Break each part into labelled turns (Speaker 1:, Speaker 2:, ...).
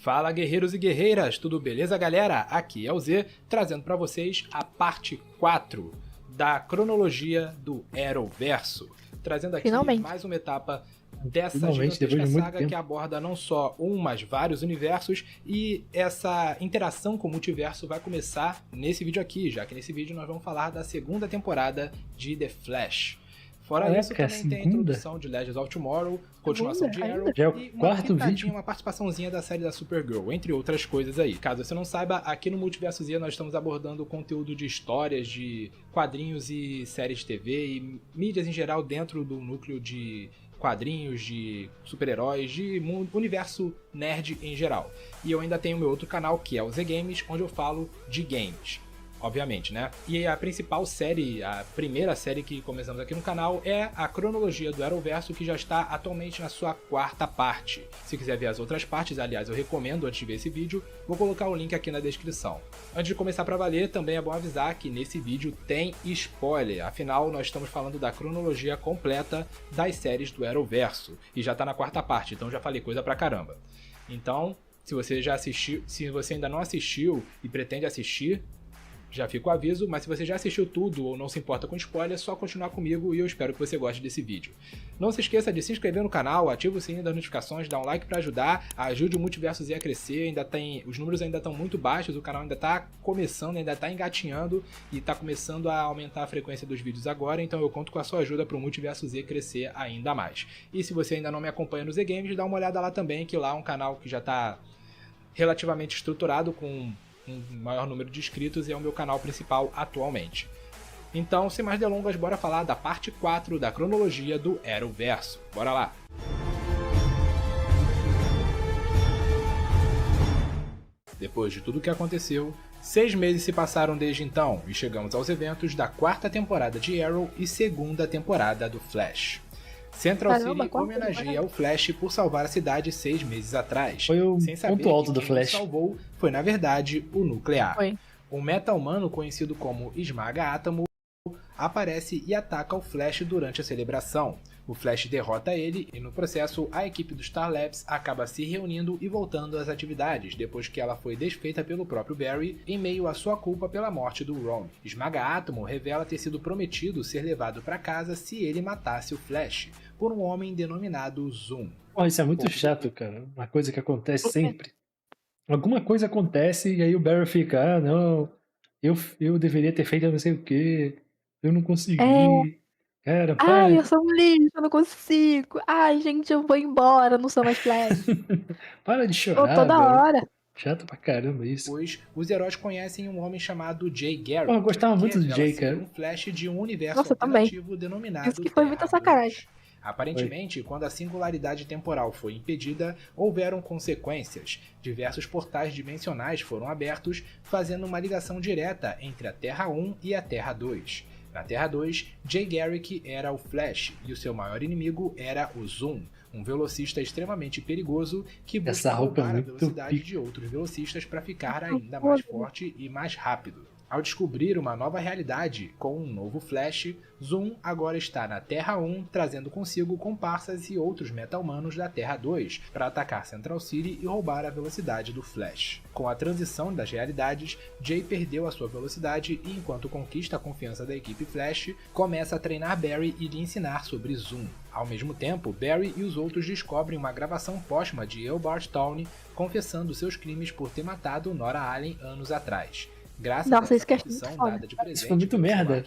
Speaker 1: Fala guerreiros e guerreiras, tudo beleza galera? Aqui é o Z, trazendo para vocês a parte 4 da cronologia do Arrowverso. Trazendo aqui mais uma etapa dessa gigantesca saga que aborda não só um, mas vários universos, e essa interação com o multiverso vai começar nesse vídeo aqui, já que nesse vídeo nós vamos falar da segunda temporada de The Flash. Fora isso, também tem a introdução de Legends of Tomorrow, continuação de Arrow e uma participaçãozinha da série da Supergirl, entre outras coisas aí. Caso você não saiba, aqui no Multiverso Z nós estamos abordando conteúdo de histórias, de quadrinhos e séries de TV e mídias em geral dentro do núcleo de quadrinhos, de super-heróis, de universo nerd em geral. E eu ainda tenho meu outro canal, que é o Z Games, onde eu falo de games. Obviamente, né? E a principal série, a primeira série que começamos aqui no canal é a cronologia do Arrowverso, que já está atualmente na sua quarta parte. Se quiser ver as outras partes, aliás, eu recomendo antes de ver esse vídeo, vou colocar o link aqui na descrição. Antes de começar pra valer, também é bom avisar que nesse vídeo tem spoiler, afinal nós estamos falando da cronologia completa das séries do Arrowverso, e já tá na quarta parte, então já falei coisa pra caramba. Então, se você já assistiu, se você ainda não assistiu e pretende assistir, já fica o aviso, mas se você já assistiu tudo ou não se importa com spoiler, é só continuar comigo e eu espero que você goste desse vídeo. Não se esqueça de se inscrever no canal, ativa o sininho das notificações, dá um like pra ajudar, ajude o Multiverso Z a crescer, os números ainda estão muito baixos, o canal ainda tá começando, ainda tá engatinhando e tá começando a aumentar a frequência dos vídeos agora, então eu conto com a sua ajuda pro Multiverso Z crescer ainda mais. E se você ainda não me acompanha no Z Games, dá uma olhada lá também, que lá é um canal que já tá relativamente estruturado, com um maior número de inscritos, e é o meu canal principal atualmente. Então, sem mais delongas, bora falar da parte 4 da cronologia do Arrowverso. Bora lá! Depois de tudo o que aconteceu, 6 meses se passaram desde então, e chegamos aos eventos da quarta temporada de Arrow e segunda temporada do Flash. Central City homenageia o Flash por salvar a cidade 6 meses atrás.
Speaker 2: Foi o
Speaker 1: sem saber
Speaker 2: ponto alto
Speaker 1: que
Speaker 2: do Flash.
Speaker 1: Quem salvou foi, na verdade, o Nuclear. Um meta-humano conhecido como Esmaga-Átomo aparece e ataca o Flash durante a celebração. O Flash derrota ele e, no processo, a equipe do Star Labs acaba se reunindo e voltando às atividades, depois que ela foi desfeita pelo próprio Barry em meio à sua culpa pela morte do Ron. Esmaga-Átomo revela ter sido prometido ser levado para casa se ele matasse o Flash, por um homem denominado Zoom.
Speaker 2: Oh, isso é muito chato, cara. Uma coisa que acontece sempre. Alguma coisa acontece e aí o Barry fica, não, eu deveria ter feito não sei o que, eu não consegui. Cara, para.
Speaker 3: Ai, eu sou um lixo, eu não consigo. Ai, gente, eu vou embora, não sou mais Flash.
Speaker 2: Para de chorar,
Speaker 3: toda
Speaker 2: velho.
Speaker 3: hora.
Speaker 2: Chato pra caramba isso.
Speaker 1: Pois os heróis conhecem um homem chamado Jay Garrick.
Speaker 2: Eu gostava muito do Jay, cara.
Speaker 1: Um Flash de um universo alternativo denominado
Speaker 3: Isso que foi muita sacanagem.
Speaker 1: Aparentemente, quando a singularidade temporal foi impedida, houveram consequências. Diversos portais dimensionais foram abertos, fazendo uma ligação direta entre a Terra 1 e a Terra 2. Na Terra 2, Jay Garrick era o Flash e o seu maior inimigo era o Zoom, um velocista extremamente perigoso que busca roubar a velocidade de outros velocistas para ficar ainda mais forte e mais rápido. Ao descobrir uma nova realidade com um novo Flash, Zoom agora está na Terra 1, trazendo consigo comparsas e outros meta-humanos da Terra 2 para atacar Central City e roubar a velocidade do Flash. Com a transição das realidades, Jay perdeu a sua velocidade e, enquanto conquista a confiança da equipe Flash, começa a treinar Barry e lhe ensinar sobre Zoom. Ao mesmo tempo, Barry e os outros descobrem uma gravação póstuma de Eobard Thawne confessando seus crimes por ter matado Nora Allen anos atrás. Graças a essa confissão dada de presente,
Speaker 2: isso foi muito merda.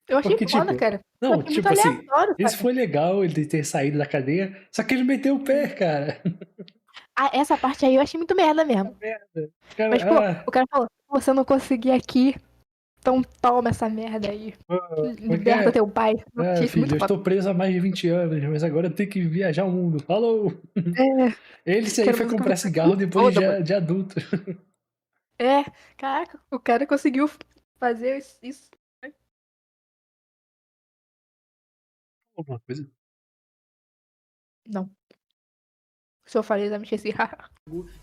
Speaker 3: Eu achei foda, cara.
Speaker 2: Não, tipo assim, isso foi legal ele ter saído da cadeia, só que ele meteu o pé, cara.
Speaker 3: Ah, essa parte aí eu achei muito merda mesmo.
Speaker 2: Cara,
Speaker 3: mas, pô, o cara falou, você não conseguir aqui, então toma essa merda aí. Liberta teu pai.
Speaker 2: Filho, eu estou preso há mais de 20 anos, mas agora eu tenho que viajar o mundo. Falou! Ele aí foi comprar cigarro depois de adulto.
Speaker 3: Caraca, o cara conseguiu fazer isso.
Speaker 2: Alguma coisa?
Speaker 3: Não. Se eu falei, já me esqueci.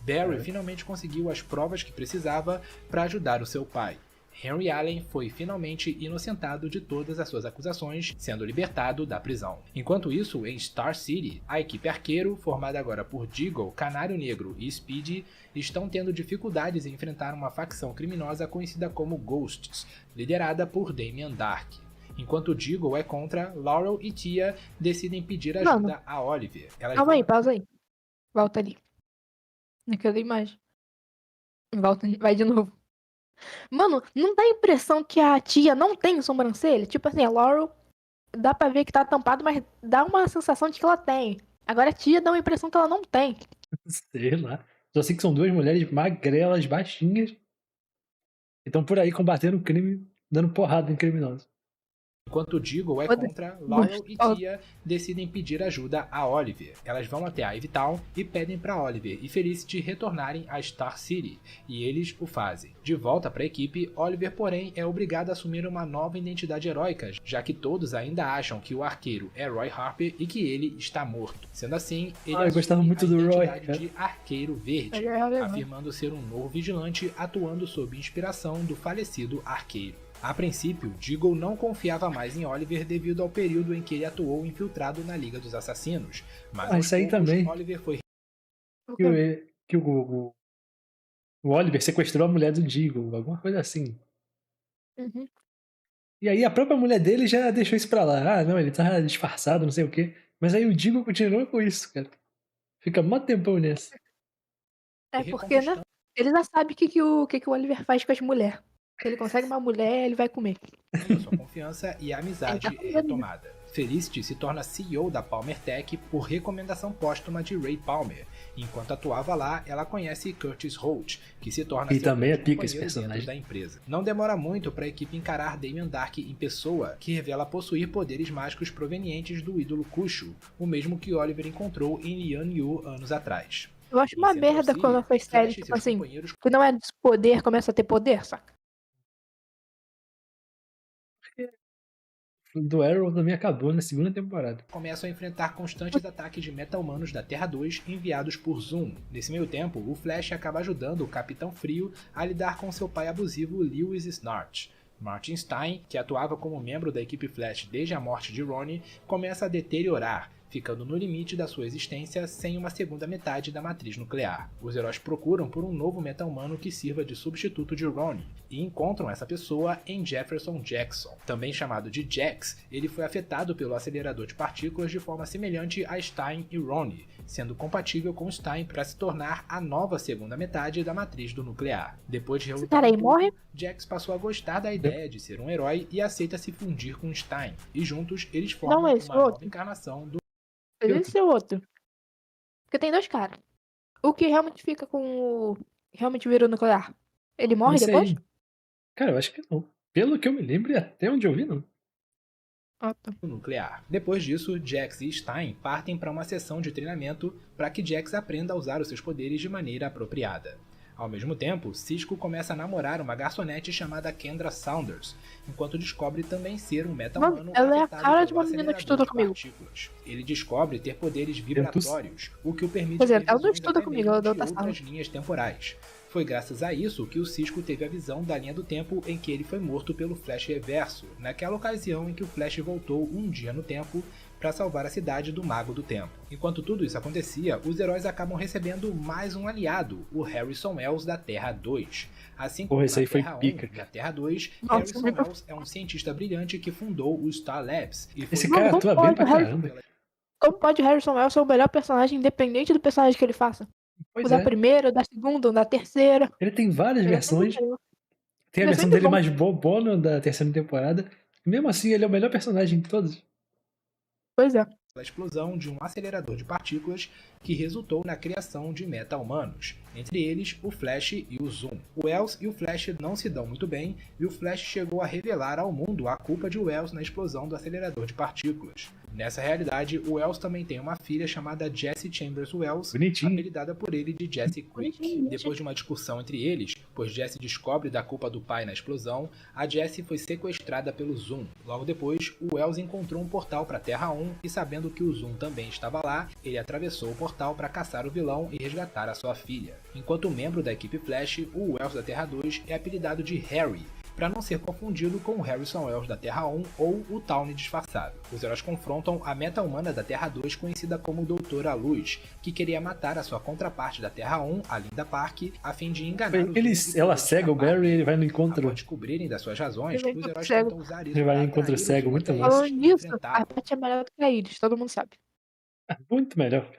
Speaker 1: Barry finalmente conseguiu as provas que precisava para ajudar o seu pai. Henry Allen foi finalmente inocentado de todas as suas acusações, sendo libertado da prisão. Enquanto isso, em Star City, a equipe arqueiro, formada agora por Deagle, Canário Negro e Speedy, estão tendo dificuldades em enfrentar uma facção criminosa conhecida como Ghosts, liderada por Damien Dark. Enquanto Deagle é contra, Laurel e Tia decidem pedir ajuda a Oliver.
Speaker 3: Calma aí, pausa aí. Volta ali. Naquela imagem. Volta, vai de novo. Mano, não dá a impressão que a Tia não tem sobrancelha? Tipo assim, a Laurel dá pra ver que tá tampado, mas dá uma sensação de que ela tem. Agora a Tia dá uma impressão que ela não tem.
Speaker 2: Sei lá. Só sei que são duas mulheres magrelas, baixinhas, que estão por aí combatendo o crime, dando porrada em criminosos.
Speaker 1: Enquanto Deagle é contra, Laurel e Tia decidem pedir ajuda a Oliver. Elas vão até a Town e pedem para Oliver e Felicity retornarem a Star City, e eles o fazem. De volta para a equipe, Oliver, porém, é obrigado a assumir uma nova identidade heróica, já que todos ainda acham que o arqueiro é Roy Harper e que ele está morto. Sendo assim, ele assume
Speaker 2: muito
Speaker 1: a
Speaker 2: do
Speaker 1: identidade
Speaker 2: Roy,
Speaker 1: de Arqueiro Verde, afirmando ser um novo vigilante atuando sob inspiração do falecido Arqueiro. A princípio, Deagle não confiava mais em Oliver devido ao período em que ele atuou infiltrado na Liga dos Assassinos, mas
Speaker 2: isso aí também.
Speaker 1: Oliver foi...
Speaker 2: Que o Oliver sequestrou a mulher do Deagle, alguma coisa assim.
Speaker 3: Uhum.
Speaker 2: E aí a própria mulher dele já deixou isso pra lá. Ah, não, ele tá disfarçado, não sei o quê. Mas aí o Deagle continua com isso, cara. Fica mó tempão nessa.
Speaker 3: É porque, né? Ele já sabe o que o Oliver faz com as mulheres. Se ele consegue uma mulher, ele vai comer.
Speaker 1: Sua confiança e a amizade é retomada. Felicity se torna CEO da Palmer Tech por recomendação póstuma de Ray Palmer. Enquanto atuava lá, ela conhece Curtis Holt, que se torna
Speaker 2: e também é pica
Speaker 1: esse personagem da empresa. Não demora muito para a equipe encarar Damien Dark em pessoa, que revela possuir poderes mágicos provenientes do ídolo Khonshu, o mesmo que Oliver encontrou em Lian Yu anos atrás.
Speaker 3: Eu acho uma merda quando faz série, tipo assim, que não é de poder, começa a ter poder, saca?
Speaker 2: Do Arrow também acabou na segunda temporada.
Speaker 1: Começam a enfrentar constantes ataques de meta-humanos da Terra-2 enviados por Zoom. Nesse meio tempo, o Flash acaba ajudando o Capitão Frio a lidar com seu pai abusivo Lewis Snart. Martin Stein, que atuava como membro da equipe Flash desde a morte de Ronnie, começa a deteriorar, ficando no limite da sua existência sem uma segunda metade da matriz nuclear. Os heróis procuram por um novo meta-humano que sirva de substituto de Ronnie, e encontram essa pessoa em Jefferson Jackson. Também chamado de Jax, ele foi afetado pelo acelerador de partículas de forma semelhante a Stein e Ronnie, sendo compatível com Stein para se tornar a nova segunda metade da matriz do nuclear. Depois de relutar Jax passou a gostar da ideia de ser um herói e aceita se fundir com Stein, e juntos eles formam uma nova encarnação do...
Speaker 3: Esse é o outro. Porque tem dois caras. O que realmente fica com o... realmente virou nuclear. Ele morre depois?
Speaker 2: Aí. Cara, eu acho que não. Pelo que eu me lembro e até onde eu vi, não.
Speaker 1: Nuclear. Depois disso, Jax e Stein partem para uma sessão de treinamento para que Jax aprenda a usar os seus poderes de maneira apropriada. Ao mesmo tempo, Cisco começa a namorar uma garçonete chamada Kendra Saunders, enquanto descobre também ser um meta-humano
Speaker 3: ela é a cara de uma menina que estuda comigo.
Speaker 1: Ele descobre ter poderes vibratórios, o que o permite
Speaker 3: ter ela não estuda comigo, ela
Speaker 1: de outras linhas temporais. Foi graças a isso que o Cisco teve a visão da linha do tempo em que ele foi morto pelo Flash Reverso, naquela ocasião em que o Flash voltou um dia no tempo para salvar a cidade do Mago do Tempo. Enquanto tudo isso acontecia, os heróis acabam recebendo mais um aliado, o Harrison Wells da Terra-2. Assim como na Terra-1 e na Terra-2, Harrison Wells é um cientista brilhante que fundou o Star Labs. E
Speaker 2: esse cara atua bem pra caramba.
Speaker 3: Como pode Harrison Wells ser o melhor personagem, independente do personagem que ele faça? O da primeira, o da segunda, o da terceira.
Speaker 2: Ele tem várias versões. Tem a versão dele mais bobona da terceira temporada. E mesmo assim, ele é o melhor personagem de todos.
Speaker 3: Pois é.
Speaker 1: A explosão de um acelerador de partículas que resultou na criação de meta-humanos, entre eles o Flash e o Zoom. O Wells e o Flash não se dão muito bem, e o Flash chegou a revelar ao mundo a culpa de Wells na explosão do acelerador de partículas. Nessa realidade, o Wells também tem uma filha chamada Jessie Chambers Wells, apelidada por ele de Jessie Quick. Depois de uma discussão entre eles, pois Jessie descobre da culpa do pai na explosão, a Jessie foi sequestrada pelo Zoom. Logo depois, o Wells encontrou um portal para Terra-1 e, sabendo que o Zoom também estava lá, ele atravessou o portal para caçar o vilão e resgatar a sua filha. Enquanto membro da equipe Flash, o Wells da Terra-2 é apelidado de Harry, para não ser confundido com o Harrison Wells da Terra 1 ou o Tawny disfarçado. Os heróis confrontam a meta-humana da Terra 2, conhecida como Doutora Luz, que queria matar a sua contraparte da Terra 1, a Linda Park, a fim de enganar
Speaker 2: ela cega o Barry e ele vai no encontro.
Speaker 1: Após descobrirem das suas razões, os heróis tentam usar isso
Speaker 2: ele vai no
Speaker 1: para
Speaker 2: encontro cego, muito bom.
Speaker 3: Falando nisso, a Paty é melhor do que a Iris, todo mundo sabe.
Speaker 2: Muito melhor.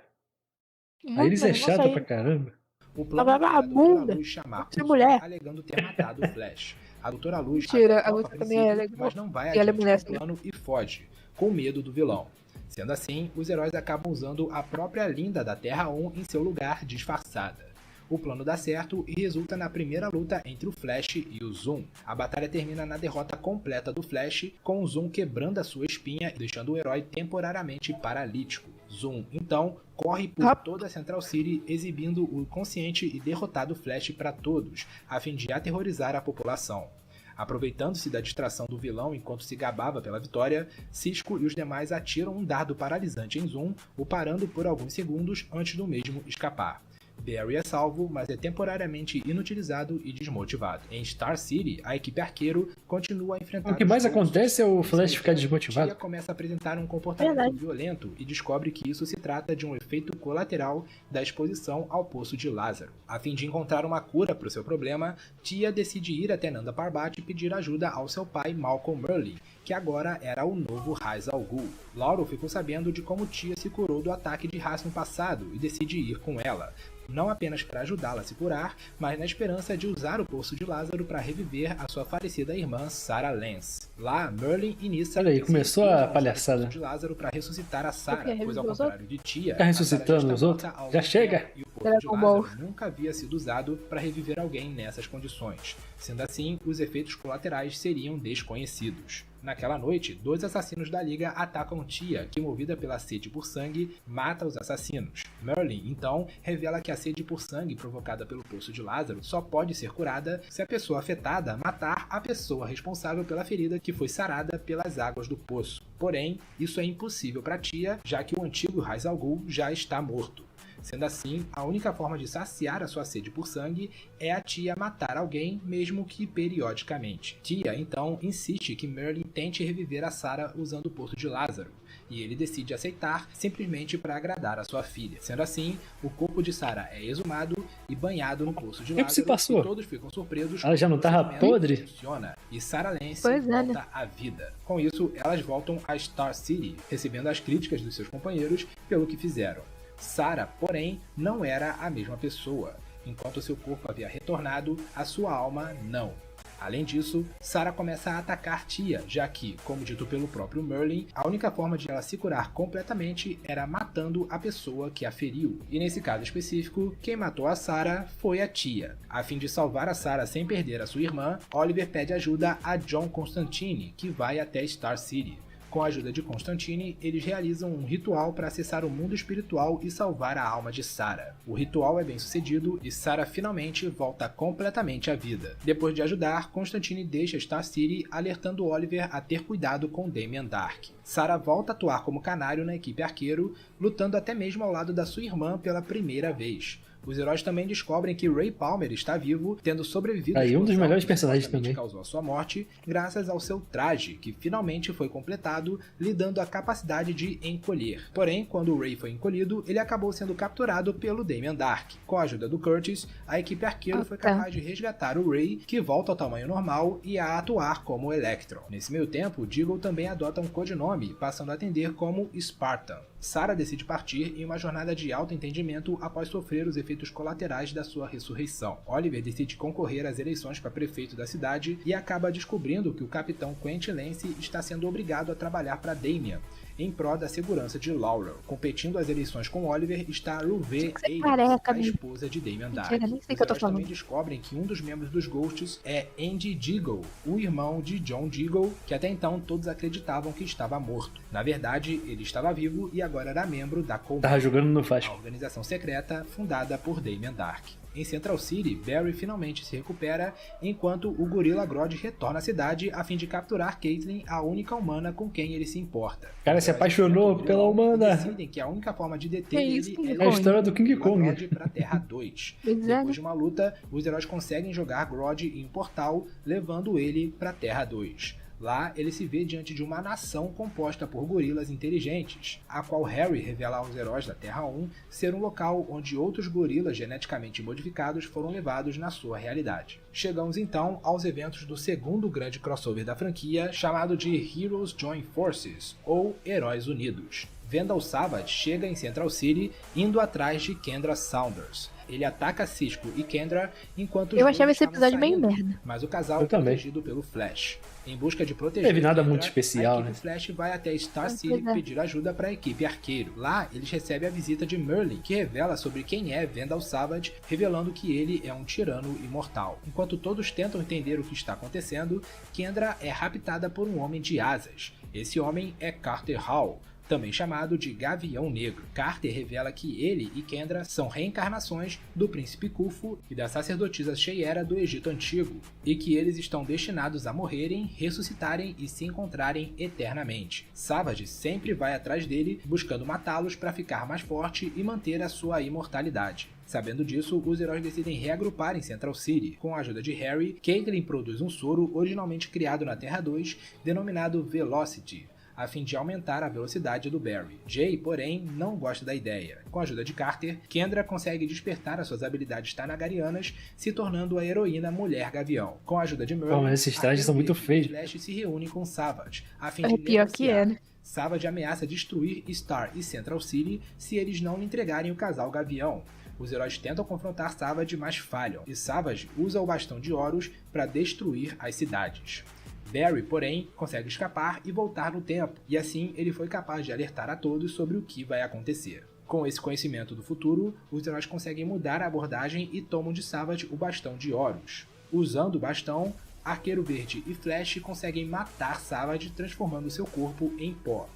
Speaker 3: Muito
Speaker 2: A Iris é
Speaker 3: melhor,
Speaker 2: chata pra caramba.
Speaker 1: O plano é a Doutora Luz chamar
Speaker 3: ser mulher.
Speaker 1: alegando ter matado o Flash. A Doutora Luz
Speaker 3: Mentira, a Luz também é legal.
Speaker 1: mas não vai
Speaker 3: E ela é mulher,
Speaker 1: adiante com o plano e foge, com medo do vilão. Sendo assim, os heróis acabam usando a própria Linda da Terra 1 em seu lugar, disfarçada. O plano dá certo e resulta na primeira luta entre o Flash e o Zoom. A batalha termina na derrota completa do Flash, com o Zoom quebrando a sua espinha e deixando o herói temporariamente paralítico. Zoom, então, corre por toda a Central City, exibindo o consciente e derrotado Flash para todos, a fim de aterrorizar a população. Aproveitando-se da distração do vilão enquanto se gabava pela vitória, Cisco e os demais atiram um dardo paralisante em Zoom, o parando por alguns segundos antes do mesmo escapar. Barry é salvo, mas é temporariamente inutilizado e desmotivado. Em Star City, a equipe arqueiro continua a enfrentar...
Speaker 2: O que mais acontece é o Flash ficar desmotivado.
Speaker 1: Tia começa a apresentar um comportamento violento e descobre que isso se trata de um efeito colateral da exposição ao Poço de Lázaro. A fim de encontrar uma cura para o seu problema, Tia decide ir até Nanda Parbat e pedir ajuda ao seu pai Malcolm Merlyn, que agora era o novo Ra's al Ghul. Laurel ficou sabendo de como Tia se curou do ataque de Ra's no passado e decide ir com ela. Não apenas para ajudá-la a se curar, mas na esperança de usar o Poço de Lázaro para reviver a sua falecida irmã Sarah Lance. Lá, Merlyn e Nyssa...
Speaker 2: Olha aí, começou a palhaçada.
Speaker 1: O Poço de Lázaro para ressuscitar a Sarah, pois ao contrário de Tia...
Speaker 2: Tá ressuscitando os outros? Já chega!
Speaker 1: E o Poço de Lázaro nunca havia sido usado para reviver alguém nessas condições. Sendo assim, os efeitos colaterais seriam desconhecidos. Naquela noite, 2 assassinos da Liga atacam Tia, que, movida pela sede por sangue, mata os assassinos. Merlyn, então, revela que a sede por sangue provocada pelo Poço de Lázaro só pode ser curada se a pessoa afetada matar a pessoa responsável pela ferida que foi sarada pelas águas do poço. Porém, isso é impossível para Tia, já que o antigo Ra's al Ghul já está morto. Sendo assim, a única forma de saciar a sua sede por sangue é a Tia matar alguém, mesmo que periodicamente. Tia, então, insiste que Merlyn tente reviver a Sarah usando o Poço de Lázaro, e ele decide aceitar simplesmente para agradar a sua filha. Sendo assim, o corpo de Sarah é exumado e banhado no Poço de Lázaro,
Speaker 2: se passou?
Speaker 1: e todos ficam surpresos.
Speaker 2: Ela já não tava podre?
Speaker 1: Funciona, e Sarah Lance
Speaker 3: né?
Speaker 1: volta à vida. Com isso, elas voltam a Star City, recebendo as críticas dos seus companheiros pelo que fizeram. Sarah, porém, não era a mesma pessoa. Enquanto seu corpo havia retornado, a sua alma não. Além disso, Sarah começa a atacar Tia, já que, como dito pelo próprio Merlyn, a única forma de ela se curar completamente era matando a pessoa que a feriu. E nesse caso específico, quem matou a Sarah foi a Tia. A fim de salvar a Sarah sem perder a sua irmã, Oliver pede ajuda a John Constantine, que vai até Star City. Com a ajuda de Constantine, eles realizam um ritual para acessar o mundo espiritual e salvar a alma de Sarah. O ritual é bem sucedido e Sarah finalmente volta completamente à vida. Depois de ajudar, Constantine deixa Star City, alertando Oliver a ter cuidado com Damien Darhk. Sarah volta a atuar como canário na equipe arqueiro, lutando até mesmo ao lado da sua irmã pela primeira vez. Os heróis também descobrem que Ray Palmer está vivo, tendo sobrevivido
Speaker 2: aí um dos melhores personagens também,
Speaker 1: que causou a sua morte, graças ao seu traje, que finalmente foi completado, lhe dando a capacidade de encolher. Porém, quando o Ray foi encolhido, ele acabou sendo capturado pelo Damien Darhk. Com a ajuda do Curtis, a equipe arqueiro foi capaz de resgatar o Ray, que volta ao tamanho normal e a atuar como Electron. Nesse meio tempo, Deagle também adota um codinome, passando a atender como Spartan. Sarah decide partir em uma jornada de autoentendimento após sofrer os efeitos colaterais da sua ressurreição. Oliver decide concorrer às eleições para prefeito da cidade e acaba descobrindo que o capitão Quentin Lance está sendo obrigado a trabalhar para Damien, em prol da segurança de Laurel. Competindo as eleições com Oliver está Ruve Aiden, a esposa de Damien Darhk. Os heróis também descobrem que um dos membros dos Ghosts é Andy Deagle, o irmão de John Deagle, que até então todos acreditavam que estava morto. Na verdade, ele estava vivo e agora era membro da Combine,
Speaker 2: tava jogando no Flash,
Speaker 1: a organização secreta fundada por Damien Darhk. Em Central City, Barry finalmente se recupera, enquanto o gorila Grodd retorna à cidade a fim de capturar Caitlyn, a única humana com quem ele se importa.
Speaker 2: O cara se apaixonou pela humana.
Speaker 1: Decidem que a única forma de deter ele
Speaker 2: é a história do King Kong.
Speaker 1: Para Terra 2. Depois de uma luta, os heróis conseguem jogar Grodd em um portal, levando ele para Terra 2. Lá, ele se vê diante de uma nação composta por gorilas inteligentes, a qual Harry revela aos heróis da Terra 1 ser um local onde outros gorilas geneticamente modificados foram levados na sua realidade. Chegamos então aos eventos do segundo grande crossover da franquia, chamado de Heroes Join Forces, ou Heróis Unidos. Vandal Savage chega em Central City, indo atrás de Kendra Saunders. Ele ataca Cisco e Kendra enquanto
Speaker 3: eu achava esse episódio meio merda.
Speaker 1: Mas o casal é protegido pelo Flash. Em busca de proteger
Speaker 2: teve nada
Speaker 1: Kendra,
Speaker 2: muito especial,
Speaker 1: a equipe Flash vai até Star City pedir ajuda para a equipe Arqueiro. Lá, eles recebem a visita de Merlin, que revela sobre quem é Vandal Savage, revelando que ele é um tirano imortal. Enquanto todos tentam entender o que está acontecendo, Kendra é raptada por um homem de asas. Esse homem é Carter Hall, também chamado de Gavião Negro. Carter revela que ele e Kendra são reencarnações do príncipe Khufu e da sacerdotisa Sheyera do Egito Antigo, e que eles estão destinados a morrerem, ressuscitarem e se encontrarem eternamente. Savage sempre vai atrás dele, buscando matá-los para ficar mais forte e manter a sua imortalidade. Sabendo disso, os heróis decidem reagrupar em Central City. Com a ajuda de Harry, Caitlyn produz um soro originalmente criado na Terra 2, denominado Velocity, a fim de aumentar a velocidade do Barry. Jay, porém, não gosta da ideia. Com a ajuda de Carter, Kendra consegue despertar as suas habilidades tanagarianas, se tornando a heroína Mulher Gavião. Com a ajuda de Merlin,
Speaker 2: esses trajes são muito feios.
Speaker 1: Flash se reúne com Savage, a fim de
Speaker 3: pior que é, né?
Speaker 1: Savage ameaça destruir Star e Central City se eles não lhe entregarem o casal Gavião. Os heróis tentam confrontar Savage, mas falham, e Savage usa o bastão de Horus para destruir as cidades. Barry, porém, consegue escapar e voltar no tempo, e assim ele foi capaz de alertar a todos sobre o que vai acontecer. Com esse conhecimento do futuro, os heróis conseguem mudar a abordagem e tomam de Savage o bastão de Horus. Usando o bastão, Arqueiro Verde e Flash conseguem matar Savage, transformando seu corpo em pó.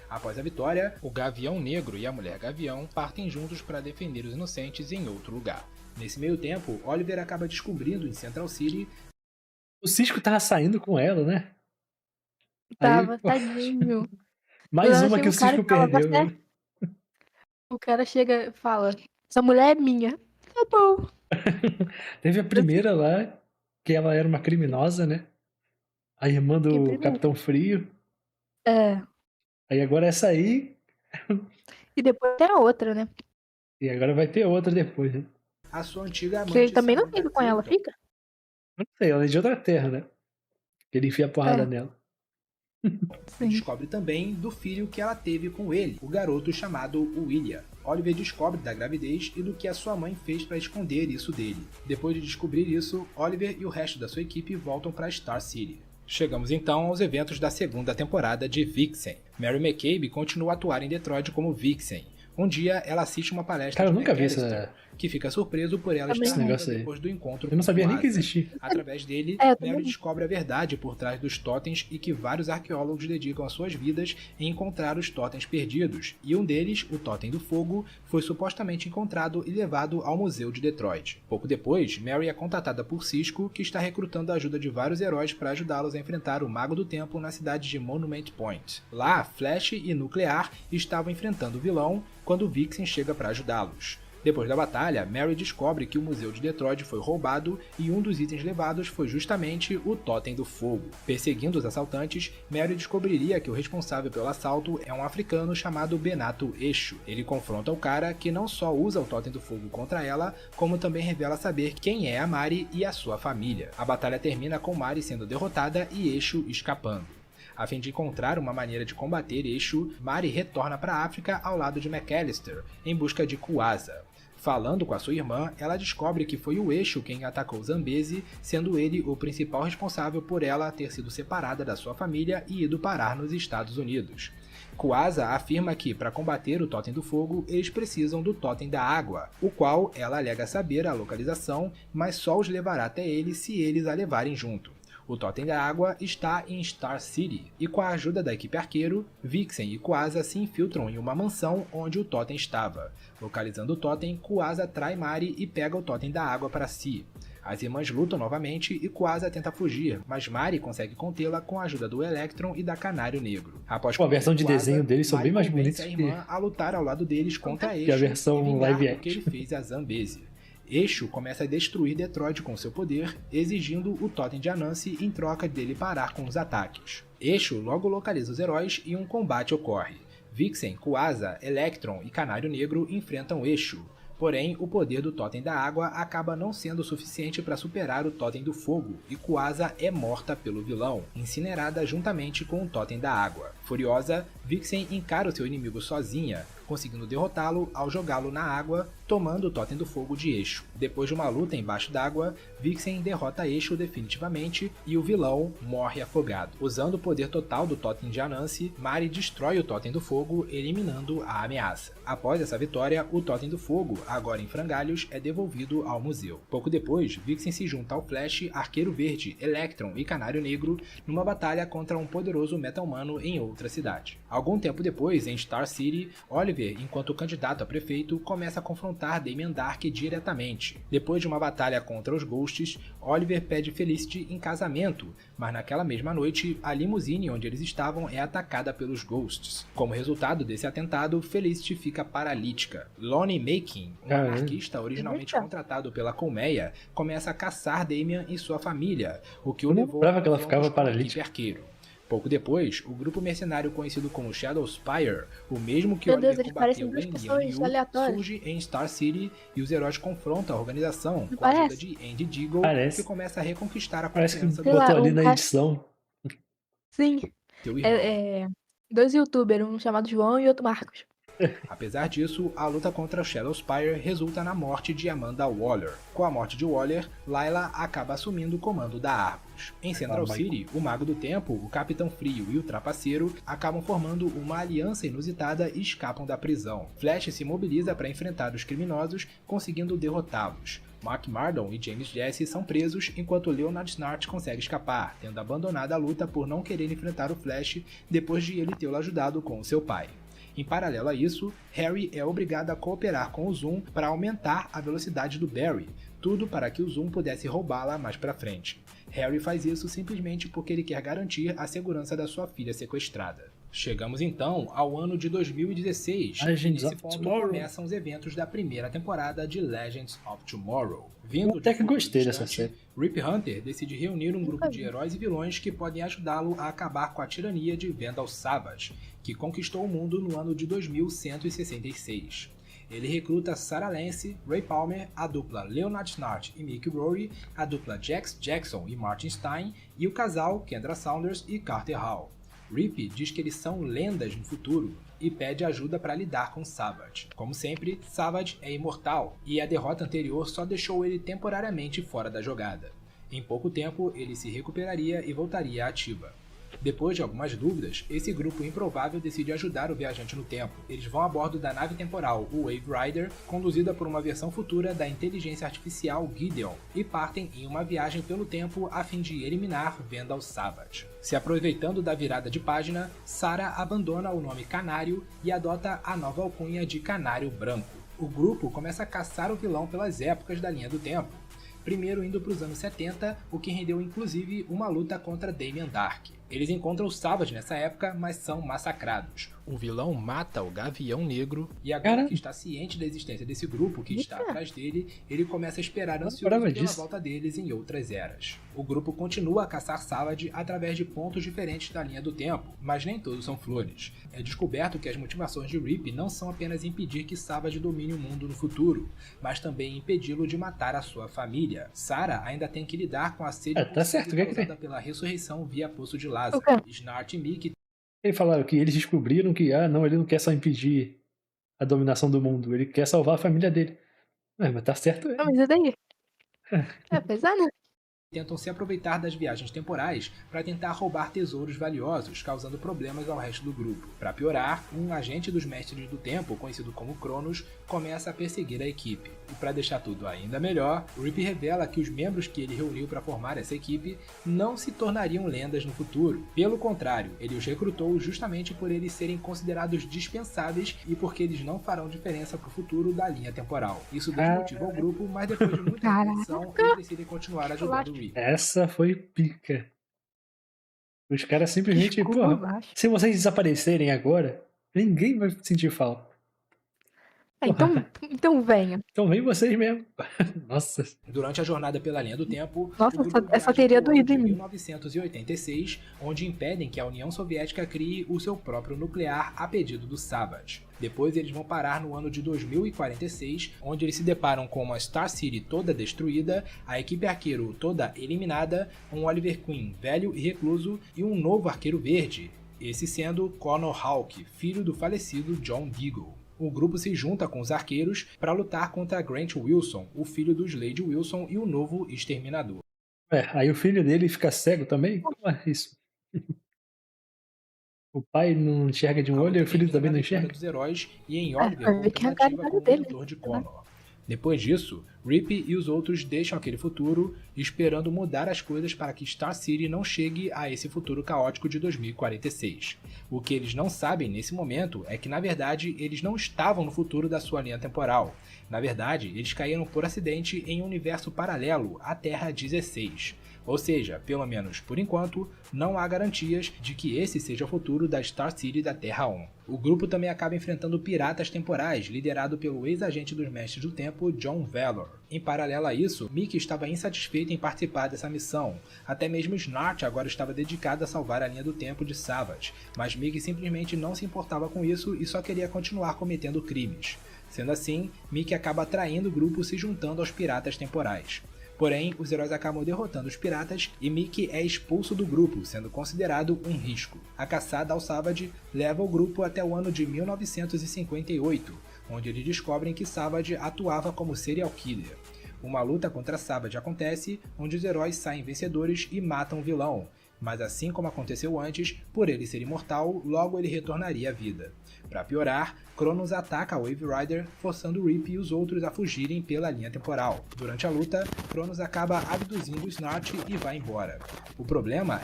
Speaker 1: Após a vitória, o Gavião Negro e a Mulher Gavião partem juntos para defender os inocentes em outro lugar. Nesse meio tempo, Oliver acaba descobrindo em Central City
Speaker 2: o Cisco tava saindo com ela, né?
Speaker 3: Tava, tadinho.
Speaker 2: Mais uma que o Cisco perdeu, né?
Speaker 3: O cara chega e fala, essa mulher é minha. Tá bom.
Speaker 2: Teve a primeira lá, que ela era uma criminosa, né? A irmã do Capitão Frio.
Speaker 3: É.
Speaker 2: Aí agora essa aí...
Speaker 3: E depois tem a outra, né?
Speaker 2: E agora vai ter outra depois, né?
Speaker 1: A sua antiga amante...
Speaker 3: Que ele também não fica com ela, fica?
Speaker 2: Não sei, ela é de outra terra, né? Ele enfia a porrada nela.
Speaker 1: E descobre também do filho que ela teve com ele, o garoto chamado William. Oliver descobre da gravidez e do que a sua mãe fez para esconder isso dele. Depois de descobrir isso, Oliver e o resto da sua equipe voltam para Star City. Chegamos então aos eventos da segunda temporada de Vixen. Mary McCabe continua a atuar em Detroit como Vixen. Um dia, ela assiste uma palestra
Speaker 2: de McAllister,
Speaker 1: que fica surpreso por ela estar depois do encontro.
Speaker 2: Eu não sabia nem que existia.
Speaker 1: Através dele, Mary descobre a verdade por trás dos totens e que vários arqueólogos dedicam as suas vidas em encontrar os totens perdidos, e um deles, o Totem do Fogo, foi supostamente encontrado e levado ao Museu de Detroit. Pouco depois, Mary é contatada por Cisco, que está recrutando a ajuda de vários heróis para ajudá-los a enfrentar o Mago do Tempo na cidade de Monument Point. Lá, Flash e Nuclear estavam enfrentando o vilão, quando Vixen chega para ajudá-los. Depois da batalha, Mary descobre que o Museu de Detroit foi roubado e um dos itens levados foi justamente o Totem do Fogo. Perseguindo os assaltantes, Mary descobriria que o responsável pelo assalto é um africano chamado Benato Exu. Ele confronta o cara, que não só usa o Totem do Fogo contra ela, como também revela saber quem é a Mari e a sua família. A batalha termina com Mari sendo derrotada e Exu escapando. A fim de encontrar uma maneira de combater Exu, Mari retorna para a África ao lado de McAllister, em busca de Kuasa. Falando com a sua irmã, ela descobre que foi o Exu quem atacou Zambezi, sendo ele o principal responsável por ela ter sido separada da sua família e ido parar nos Estados Unidos. Kuasa afirma que, para combater o Totem do Fogo, eles precisam do Totem da Água, o qual ela alega saber a localização, mas só os levará até ele se eles a levarem junto. O Totem da Água está em Star City, e com a ajuda da equipe arqueiro, Vixen e Kuasa se infiltram em uma mansão onde o Totem estava. Localizando o Totem, Kuasa trai Mari e pega o Totem da Água para si. As irmãs lutam novamente e Kuasa tenta fugir, mas Mari consegue contê-la com a ajuda do Electron e da Canário Negro. Após
Speaker 2: a versão de desenho deles são bem mais bonitos
Speaker 1: a irmã a lutar ao lado deles contra Eixo
Speaker 2: a versão live action
Speaker 1: que ele fez a Zambesi. Eixo começa a destruir Detroit com seu poder, exigindo o Totem de Anansi em troca dele parar com os ataques. Eixo logo localiza os heróis e um combate ocorre. Vixen, Kuasa, Electron e Canário Negro enfrentam Eixo. Porém, o poder do Totem da Água acaba não sendo suficiente para superar o Totem do Fogo, e Kuasa é morta pelo vilão, incinerada juntamente com o Totem da Água. Furiosa, Vixen encara o seu inimigo sozinha, conseguindo derrotá-lo ao jogá-lo na água, tomando o Totem do Fogo de Eixo. Depois de uma luta embaixo d'água, Vixen derrota Eixo definitivamente e o vilão morre afogado. Usando o poder total do Totem de Anansi, Mari destrói o Totem do Fogo, eliminando a ameaça. Após essa vitória, o Totem do Fogo, agora em frangalhos, é devolvido ao museu. Pouco depois, Vixen se junta ao Flash, Arqueiro Verde, Electron e Canário Negro numa batalha contra um poderoso meta-humano em outra cidade. Algum tempo depois, em Star City, Oliver, enquanto candidato a prefeito, começa a confrontar Damien Dark diretamente. Depois de uma batalha contra os Ghosts, Oliver pede Felicity em casamento, mas naquela mesma noite, a limusine onde eles estavam é atacada pelos Ghosts. Como resultado desse atentado, Felicity fica paralítica. Lonnie Makin, um anarquista originalmente contratado pela Colmeia, começa a caçar Damien e sua família, o que o levou
Speaker 2: a que ela ficava paralítica.
Speaker 1: Arqueiro. Pouco depois, o grupo mercenário conhecido como Shadowspire, o mesmo que Oliver combateu em Lian surge em Star City e os heróis confrontam a organização com a ajuda de Andy Deagle, que começa a reconquistar a confiança
Speaker 2: do botou ali na edição.
Speaker 3: Sim. Dois youtubers, um chamado João e outro Marcos.
Speaker 1: Apesar disso, a luta contra Shadowspire resulta na morte de Amanda Waller. Com a morte de Waller, Layla acaba assumindo o comando da Argus. Em Central City, o Mago do Tempo, o Capitão Frio e o Trapaceiro acabam formando uma aliança inusitada e escapam da prisão. Flash se mobiliza para enfrentar os criminosos, conseguindo derrotá-los. Mark Mardon e James Jesse são presos, enquanto Leonard Snart consegue escapar, tendo abandonado a luta por não querer enfrentar o Flash depois de ele tê-lo ajudado com seu pai. Em paralelo a isso, Harry é obrigado a cooperar com o Zoom para aumentar a velocidade do Barry, tudo para que o Zoom pudesse roubá-la mais pra frente. Harry faz isso simplesmente porque ele quer garantir a segurança da sua filha sequestrada. Chegamos então ao ano de 2016, e nesse ponto começam os eventos da primeira temporada de Legends of Tomorrow. Vindo
Speaker 2: até que gostei dessa série.
Speaker 1: Rip Hunter decide reunir um grupo de heróis e vilões que podem ajudá-lo a acabar com a tirania de Vandal Savage, que conquistou o mundo no ano de 2166. Ele recruta Sarah Lance, Ray Palmer, a dupla Leonard Snart e Mickey Rory, a dupla Jax Jackson e Martin Stein, e o casal Kendra Saunders e Carter Hall. Rip diz que eles são lendas no futuro e pede ajuda para lidar com Savage. Como sempre, Savage é imortal e a derrota anterior só deixou ele temporariamente fora da jogada. Em pouco tempo, ele se recuperaria e voltaria à ativa. Depois de algumas dúvidas, esse grupo improvável decide ajudar o viajante no tempo. Eles vão a bordo da nave temporal, o Wave Rider, conduzida por uma versão futura da inteligência artificial Gideon, e partem em uma viagem pelo tempo a fim de eliminar Vandal Savage. Se aproveitando da virada de página, Sarah abandona o nome Canário e adota a nova alcunha de Canário Branco. O grupo começa a caçar o vilão pelas épocas da linha do tempo, primeiro indo para os anos 70, o que rendeu inclusive uma luta contra Damien Dark. Eles encontram o Savage nessa época, mas são massacrados. O vilão mata o Gavião Negro e agora que está ciente da existência desse grupo que está atrás dele, ele começa a esperar ansioso pela volta deles em outras eras. O grupo continua a caçar Savage através de pontos diferentes da linha do tempo, mas nem todos são flores. É descoberto que as motivações de Rip não são apenas impedir que Savage domine o mundo no futuro, mas também impedi-lo de matar a sua família. Sarah ainda tem que lidar com a sede causada pela ressurreição via Poço de Lázaro. Snart e Mickey
Speaker 2: eles falaram que eles descobriram que, ele não quer só impedir a dominação do mundo, ele quer salvar a família dele. Mas tá certo.
Speaker 3: Mas e daí? Apesar, né?
Speaker 1: tentam se aproveitar das viagens temporais para tentar roubar tesouros valiosos, causando problemas ao resto do grupo. Para piorar, um agente dos Mestres do Tempo, conhecido como Cronos, começa a perseguir a equipe. E para deixar tudo ainda melhor, Rip revela que os membros que ele reuniu para formar essa equipe não se tornariam lendas no futuro. Pelo contrário, ele os recrutou justamente por eles serem considerados dispensáveis e porque eles não farão diferença para o futuro da linha temporal. Isso desmotiva o grupo, mas depois de muita reflexão, eles decidem continuar ajudando o Rip.
Speaker 2: Essa foi pica. Os caras simplesmente, porra, se vocês desaparecerem agora, ninguém vai sentir falta.
Speaker 3: Então venha.
Speaker 2: Então vem vocês mesmo. Nossa.
Speaker 1: Durante a jornada pela linha do tempo,
Speaker 3: nossa, essa teria doído em mim.
Speaker 1: 1986, onde impedem que a União Soviética crie o seu próprio nuclear a pedido do Savage. Depois eles vão parar no ano de 2046, onde eles se deparam com uma Star City toda destruída, a equipe arqueiro toda eliminada, um Oliver Queen velho e recluso e um novo arqueiro verde, esse sendo Connor Hawke, filho do falecido John Deagle. O grupo se junta com os arqueiros para lutar contra Grant Wilson, o filho do Slade Wilson e o novo Exterminador.
Speaker 2: Aí o filho dele fica cego também? Como é isso? O pai não enxerga de um olho e o filho também não enxerga?
Speaker 1: Dos heróis e em Oliver alternativa com o mentor de Connor. Depois disso, Rip e os outros deixam aquele futuro, esperando mudar as coisas para que Star City não chegue a esse futuro caótico de 2046. O que eles não sabem nesse momento é que, na verdade, eles não estavam no futuro da sua linha temporal. Na verdade, eles caíram por acidente em um universo paralelo, a Terra 16. Ou seja, pelo menos por enquanto, não há garantias de que esse seja o futuro da Star City da Terra 1. O grupo também acaba enfrentando piratas temporais, liderado pelo ex-agente dos Mestres do Tempo, John Valor. Em paralelo a isso, Mickey estava insatisfeito em participar dessa missão. Até mesmo Snart agora estava dedicado a salvar a linha do tempo de Savage, mas Mickey simplesmente não se importava com isso e só queria continuar cometendo crimes. Sendo assim, Mickey acaba atraindo o grupo se juntando aos piratas temporais. Porém, os heróis acabam derrotando os piratas e Mickey é expulso do grupo, sendo considerado um risco. A caçada ao Savage leva o grupo até o ano de 1958, onde eles descobrem que Savage atuava como serial killer. Uma luta contra Savage acontece, onde os heróis saem vencedores e matam o vilão, mas assim como aconteceu antes, por ele ser imortal, logo ele retornaria à vida. Para piorar, Cronos ataca a Wave Rider, forçando Rip e os outros a fugirem pela linha temporal. Durante a luta, Cronos acaba abduzindo Snart e vai embora. O problema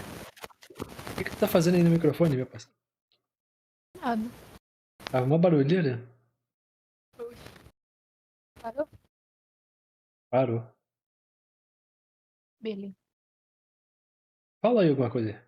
Speaker 2: O que tu tá fazendo aí no microfone, meu parceiro?
Speaker 3: Nada.
Speaker 2: Tava uma barulheira?
Speaker 3: Parou?
Speaker 2: Parou.
Speaker 3: Beleza.
Speaker 2: Fala aí alguma coisa.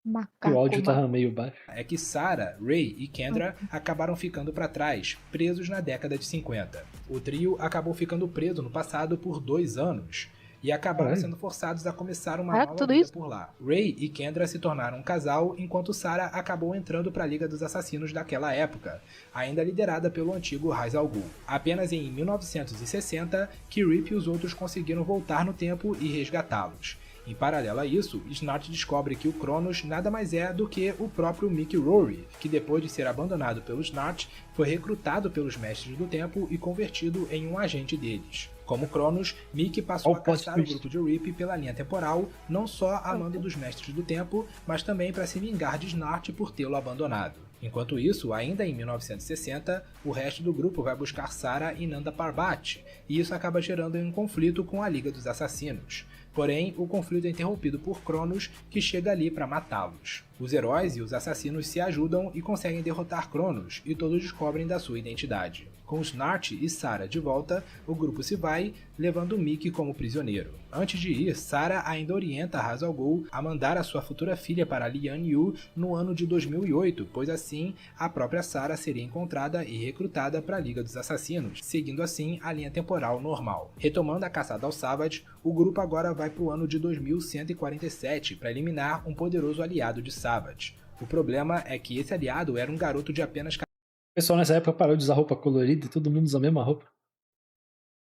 Speaker 3: Macaco,
Speaker 2: o áudio tava meio baixo.
Speaker 1: É que Sarah, Ray e Kendra acabaram ficando para trás, presos na década de 50. O trio acabou ficando preso no passado por 2 anos e acabaram sendo forçados a começar uma nova vida por lá. Ray e Kendra se tornaram um casal, enquanto Sarah acabou entrando para a Liga dos Assassinos daquela época, ainda liderada pelo antigo Ra's al Ghul. Apenas em 1960 que Rip e os outros conseguiram voltar no tempo e resgatá-los. Em paralelo a isso, Snart descobre que o Cronos nada mais é do que o próprio Mickey Rourke, que depois de ser abandonado pelo Snart, foi recrutado pelos Mestres do Tempo e convertido em um agente deles. Como Cronos, Mickey passou a caçar o grupo de Rip pela linha temporal, não só a mando dos Mestres do Tempo, mas também para se vingar de Snart por tê-lo abandonado. Enquanto isso, ainda em 1960, o resto do grupo vai buscar Sarah e Nanda Parbat, e isso acaba gerando um conflito com a Liga dos Assassinos. Porém, o conflito é interrompido por Cronos, que chega ali para matá-los. Os heróis e os assassinos se ajudam e conseguem derrotar Cronos, e todos descobrem da sua identidade. Com Snart e Sarah de volta, o grupo se vai, levando Mickey como prisioneiro. Antes de ir, Sarah ainda orienta Ra's al Ghul a mandar a sua futura filha para Lian Yu no ano de 2008, pois assim a própria Sarah seria encontrada e recrutada para a Liga dos Assassinos, seguindo assim a linha temporal normal. Retomando a caçada ao Savage, o grupo agora vai para o ano de 2147 para eliminar um poderoso aliado de Savage. O problema é que esse aliado era um garoto de apenas...
Speaker 2: O pessoal nessa época parou de usar roupa colorida e todo mundo usa a mesma roupa.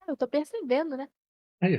Speaker 3: Eu tô percebendo, né?
Speaker 2: Aí.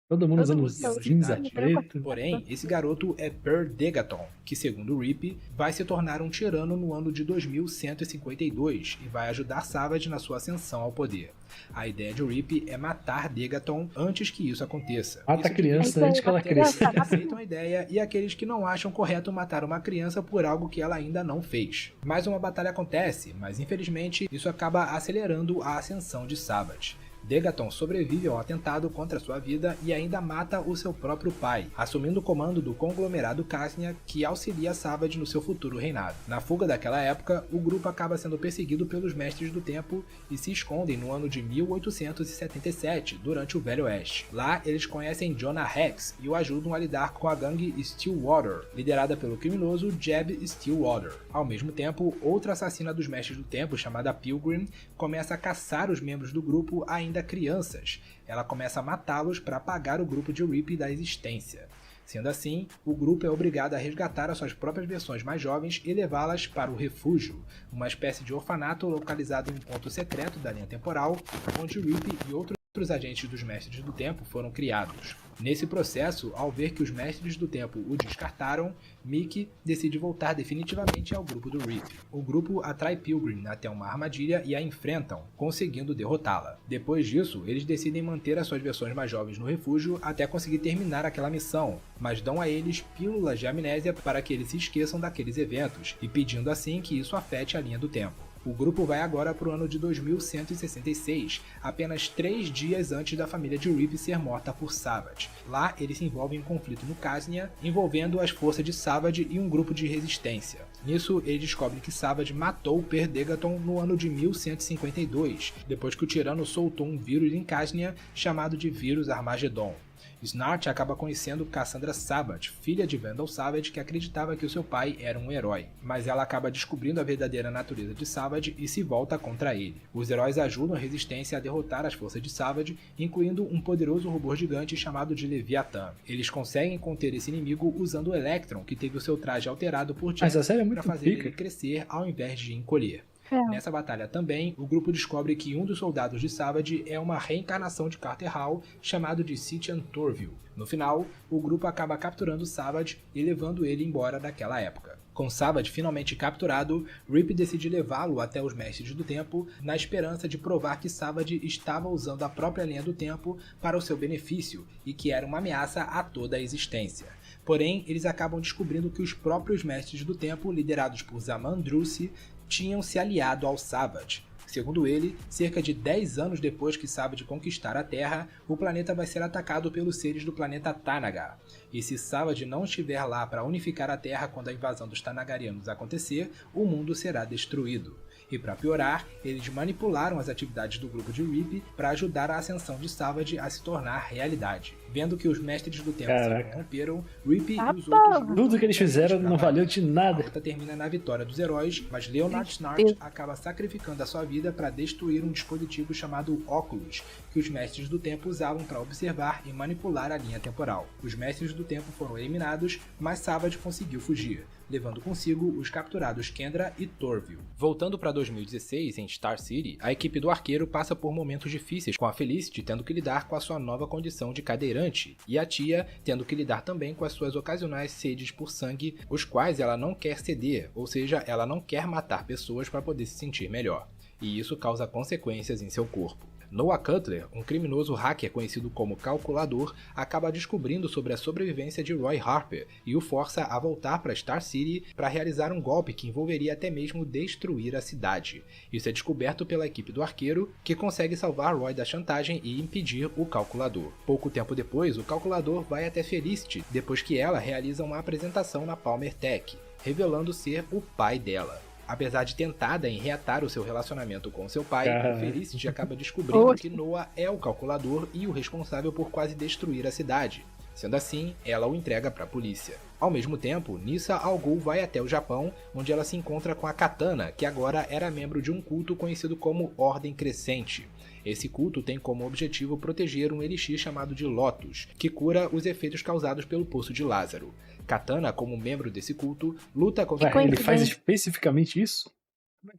Speaker 2: Todo mundo usando
Speaker 1: 12 anos de
Speaker 2: cinza,
Speaker 1: idade.
Speaker 2: preto.
Speaker 1: Porém, esse garoto é Per Degaton, que segundo o Rip, vai se tornar um tirano no ano de 2152 e vai ajudar Savage na sua ascensão ao poder. A ideia de Rip é matar Degaton antes que isso aconteça.
Speaker 2: Mata a criança antes que ela
Speaker 1: Aqueles
Speaker 2: cresça.
Speaker 1: que aceitam a ideia e aqueles que não acham correto matar uma criança por algo que ela ainda não fez. Mais uma batalha acontece, mas infelizmente isso acaba acelerando a ascensão de Savage. Degaton sobrevive ao atentado contra sua vida e ainda mata o seu próprio pai, assumindo o comando do conglomerado Casnia que auxilia Savage no seu futuro reinado. Na fuga daquela época, o grupo acaba sendo perseguido pelos Mestres do Tempo e se escondem no ano de 1877, durante o Velho Oeste. Lá, eles conhecem Jonah Hex e o ajudam a lidar com a gangue Stillwater, liderada pelo criminoso Jeb Stillwater. Ao mesmo tempo, outra assassina dos Mestres do Tempo, chamada Pilgrim, começa a caçar os membros do grupo ainda crianças. Ela começa a matá-los para apagar o grupo de Rip da existência. Sendo assim, o grupo é obrigado a resgatar as suas próprias versões mais jovens e levá-las para o Refúgio, uma espécie de orfanato localizado em um ponto secreto da linha temporal, onde Rip e outros agentes dos Mestres do Tempo foram criados. Nesse processo, ao ver que os Mestres do Tempo o descartaram, Mickey decide voltar definitivamente ao grupo do Rip. O grupo atrai Pilgrim até uma armadilha e a enfrentam, conseguindo derrotá-la. Depois disso, eles decidem manter as suas versões mais jovens no refúgio até conseguir terminar aquela missão, mas dão a eles pílulas de amnésia para que eles se esqueçam daqueles eventos, e pedindo assim que isso afete a linha do tempo. O grupo vai agora para o ano de 2166, apenas 3 dias antes da família de Rip ser morta por Savage. Lá, eles se envolvem em um conflito no Casnia, envolvendo as forças de Savage e um grupo de resistência. Nisso, eles descobrem que Savage matou Per Degaton no ano de 1152, depois que o tirano soltou um vírus em Casnia chamado de vírus Armagedon. Snart acaba conhecendo Cassandra Savage, filha de Vandal Savage, que acreditava que o seu pai era um herói, mas ela acaba descobrindo a verdadeira natureza de Savage e se volta contra ele. Os heróis ajudam a resistência a derrotar as forças de Savage, incluindo um poderoso robô gigante chamado de Leviathan. Eles conseguem conter esse inimigo usando o Electron, que teve o seu traje alterado por Jack para fazer ele crescer ao invés de encolher. Nessa batalha também, o grupo descobre que um dos soldados de Savage é uma reencarnação de Carter Hall chamado de Sitian Torville. No final, o grupo acaba capturando Savage e levando ele embora daquela época. Com Savage finalmente capturado, Rip decide levá-lo até os Mestres do Tempo na esperança de provar que Savage estava usando a própria linha do tempo para o seu benefício e que era uma ameaça a toda a existência. Porém, eles acabam descobrindo que os próprios Mestres do Tempo, liderados por Zaman Drusi, tinham se aliado ao Savage. Segundo ele, cerca de 10 anos depois que Savage conquistar a Terra, o planeta vai ser atacado pelos seres do planeta Tanagar. E se Savage não estiver lá para unificar a Terra quando a invasão dos Tanagarianos acontecer, o mundo será destruído. E para piorar, eles manipularam as atividades do grupo de Rip para ajudar a ascensão de Savage a se tornar realidade. Vendo que os Mestres do Tempo se corromperam, Rip e os outros...
Speaker 2: Tudo que eles fizeram não valeu de nada.
Speaker 1: A luta termina na vitória dos heróis, mas Leonard Snart acaba sacrificando a sua vida para destruir um dispositivo chamado Oculus, que os Mestres do Tempo usavam para observar e manipular a linha temporal. Os Mestres do Tempo foram eliminados, mas Savage conseguiu fugir, levando consigo os capturados Kendra e Torville. Voltando para 2016, em Star City, a equipe do Arqueiro passa por momentos difíceis, com a Felicity tendo que lidar com a sua nova condição de cadeirante, e a Tia tendo que lidar também com as suas ocasionais sedes por sangue, os quais ela não quer ceder, ou seja, ela não quer matar pessoas para poder se sentir melhor, e isso causa consequências em seu corpo. Noah Cutler, um criminoso hacker conhecido como Calculador, acaba descobrindo sobre a sobrevivência de Roy Harper e o força a voltar para Star City para realizar um golpe que envolveria até mesmo destruir a cidade. Isso é descoberto pela equipe do Arqueiro, que consegue salvar Roy da chantagem e impedir o Calculador. Pouco tempo depois, o Calculador vai até Felicity, depois que ela realiza uma apresentação na Palmer Tech, revelando ser o pai dela. Apesar de tentada em reatar o seu relacionamento com seu pai, Felicity acaba descobrindo que Noah é o Calculador e o responsável por quase destruir a cidade. Sendo assim, ela o entrega para a polícia. Ao mesmo tempo, Nyssa Al Ghul vai até o Japão, onde ela se encontra com a Katana, que agora era membro de um culto conhecido como Ordem Crescente. Esse culto tem como objetivo proteger um elixir chamado de Lotus, que cura os efeitos causados pelo Poço de Lázaro. Katana, como membro desse culto, luta contra...
Speaker 2: Ele faz especificamente isso?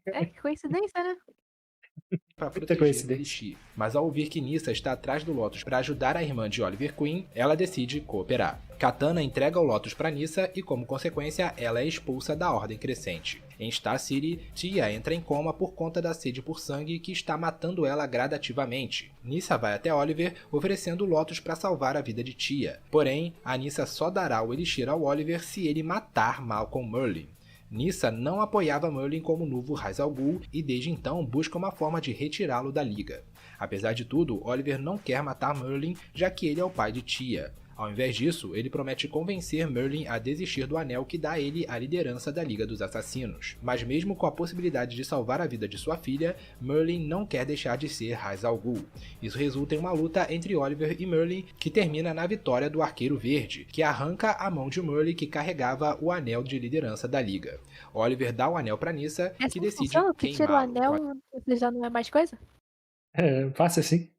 Speaker 3: É, que coincidência, né?
Speaker 1: para proteger Elixir. Mas ao ouvir que Nyssa está atrás do Lotus para ajudar a irmã de Oliver Queen, ela decide cooperar. Katana entrega o Lotus para Nyssa e, como consequência, ela é expulsa da Ordem Crescente. Em Star City, Tia entra em coma por conta da sede por sangue que está matando ela gradativamente. Nyssa vai até Oliver, oferecendo o Lotus para salvar a vida de Tia. Porém, a Nyssa só dará o Elixir ao Oliver se ele matar Malcolm Merlyn. Nyssa não apoiava Merlyn como novo Ra's al Ghul e desde então busca uma forma de retirá-lo da Liga. Apesar de tudo, Oliver não quer matar Merlyn, já que ele é o pai de Tia. Ao invés disso, ele promete convencer Merlyn a desistir do anel que dá a ele a liderança da Liga dos Assassinos. Mas mesmo com a possibilidade de salvar a vida de sua filha, Merlyn não quer deixar de ser Ra's al Ghul. Isso resulta em uma luta entre Oliver e Merlyn que termina na vitória do Arqueiro Verde, que arranca a mão de Merlyn que carregava o anel de liderança da Liga. Oliver dá o anel para Nyssa, que decide queimá-lo.
Speaker 3: Que tira o anel, você já não é mais coisa?
Speaker 2: Fácil assim.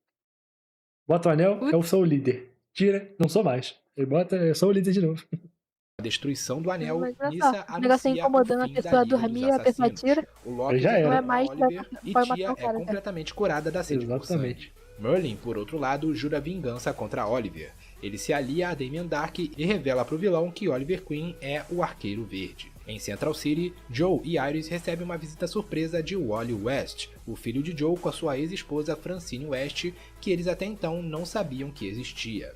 Speaker 2: Bota o anel, eu sou o líder. Tira, não sou mais. Ele bota, eu sou o líder de novo.
Speaker 1: A destruição do anel,
Speaker 3: Nyssa anuncia incomodando a pessoa a dormir, a pessoa tira.
Speaker 1: O Loki
Speaker 2: já era.
Speaker 1: Não é mais Oliver e Tia é completamente curada da sede por sangue. Merlyn, por outro lado, jura vingança contra Oliver. Ele se alia a Damien Darhk e revela para o vilão que Oliver Queen é o Arqueiro Verde. Em Central City, Joe e Iris recebem uma visita surpresa de Wally West, o filho de Joe com a sua ex-esposa Francine West, que eles até então não sabiam que existia.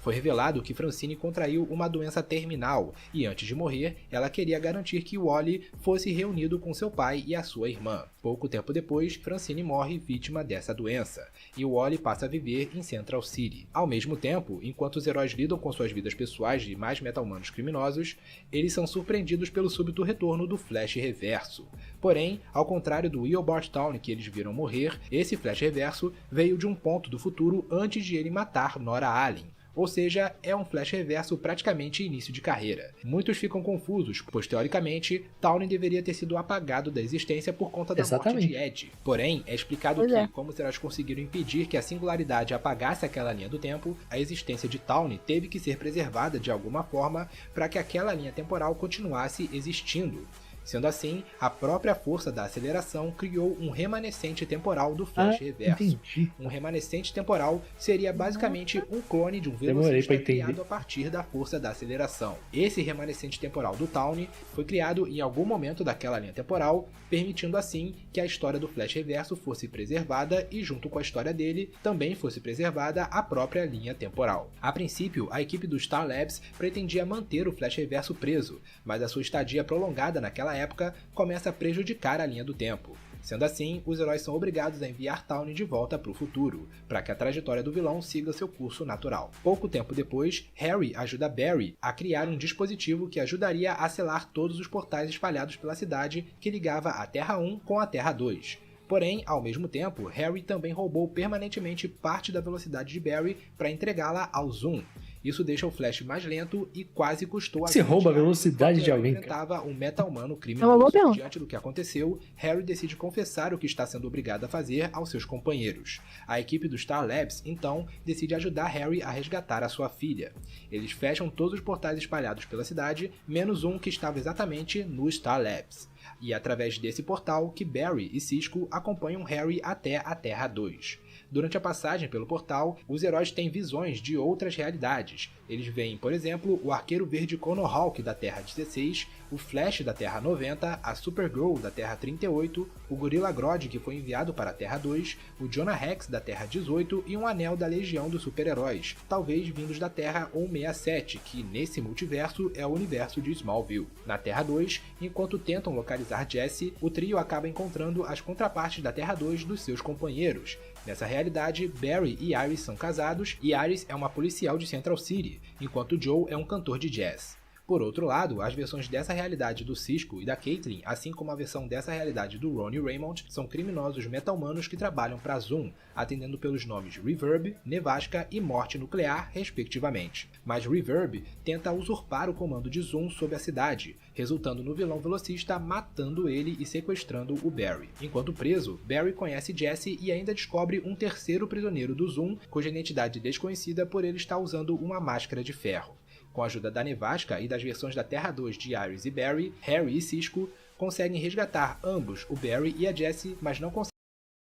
Speaker 1: Foi revelado que Francine contraiu uma doença terminal e antes de morrer, ela queria garantir que Wally fosse reunido com seu pai e a sua irmã. Pouco tempo depois, Francine morre vítima dessa doença e Wally passa a viver em Central City. Ao mesmo tempo, enquanto os heróis lidam com suas vidas pessoais de mais meta-humanos criminosos, eles são surpreendidos pelo súbito retorno do Flash Reverso. Porém, ao contrário do Eobard Town que eles viram morrer, esse Flash Reverso veio de um ponto do futuro antes de ele matar Nora Allen. Ou seja, é um Flash Reverso praticamente início de carreira. Muitos ficam confusos, pois teoricamente, Tawny deveria ter sido apagado da existência por conta da morte de Ed. Porém, é explicado como os heróis conseguiram impedir que a singularidade apagasse aquela linha do tempo, a existência de Tawny teve que ser preservada de alguma forma para que aquela linha temporal continuasse existindo. Sendo assim, a própria força da aceleração criou um remanescente temporal do Flash Reverso.
Speaker 2: Entendi.
Speaker 1: Um remanescente temporal seria basicamente um clone de um velocista criado a partir da força da aceleração. Esse remanescente temporal do Tawny foi criado em algum momento daquela linha temporal, permitindo assim que a história do Flash Reverso fosse preservada e junto com a história dele também fosse preservada a própria linha temporal. A princípio, a equipe do Star Labs pretendia manter o Flash Reverso preso, mas a sua estadia prolongada naquela época começa a prejudicar a linha do tempo. Sendo assim, os heróis são obrigados a enviar Tawny de volta para o futuro, para que a trajetória do vilão siga seu curso natural. Pouco tempo depois, Harry ajuda Barry a criar um dispositivo que ajudaria a selar todos os portais espalhados pela cidade que ligava a Terra 1 com a Terra 2. Porém, ao mesmo tempo, Harry também roubou permanentemente parte da velocidade de Barry para entregá-la ao Zoom. Isso deixa o Flash mais lento e quase custou a vida.
Speaker 2: Você rouba a velocidade de alguém,
Speaker 1: enfrentava um meta-humano criminoso. Diante do que aconteceu, Harry decide confessar o que está sendo obrigado a fazer aos seus companheiros. A equipe do Star Labs, então, decide ajudar Harry a resgatar a sua filha. Eles fecham todos os portais espalhados pela cidade, menos um que estava exatamente no Star Labs. E é através desse portal que Barry e Cisco acompanham Harry até a Terra 2. Durante a passagem pelo portal, os heróis têm visões de outras realidades. Eles veem, por exemplo, o Arqueiro Verde Connor Hawke da Terra 16, o Flash da Terra 90, a Supergirl da Terra 38, o Gorilla Grodd que foi enviado para a Terra 2, o Jonah Rex da Terra 18 e um anel da Legião dos Super-Heróis, talvez vindos da Terra 167, que nesse multiverso é o universo de Smallville. Na Terra 2, enquanto tentam localizar Jesse, o trio acaba encontrando as contrapartes da Terra 2 dos seus companheiros. Nessa realidade, Barry e Iris são casados e Iris é uma policial de Central City, enquanto Joe é um cantor de jazz. Por outro lado, as versões dessa realidade do Cisco e da Caitlin, assim como a versão dessa realidade do Ron e Raymond, são criminosos meta-humanos que trabalham para Zoom, atendendo pelos nomes Reverb, Nevasca e Morte Nuclear, respectivamente. Mas Reverb tenta usurpar o comando de Zoom sobre a cidade, resultando no vilão velocista matando ele e sequestrando o Barry. Enquanto preso, Barry conhece Jesse e ainda descobre um terceiro prisioneiro do Zoom, cuja identidade é desconhecida por ele estar usando uma máscara de ferro. Com a ajuda da Nevasca e das versões da Terra 2 de Iris e Barry, Harry e Cisco conseguem resgatar ambos, o Barry e a Jessie, mas não conseguem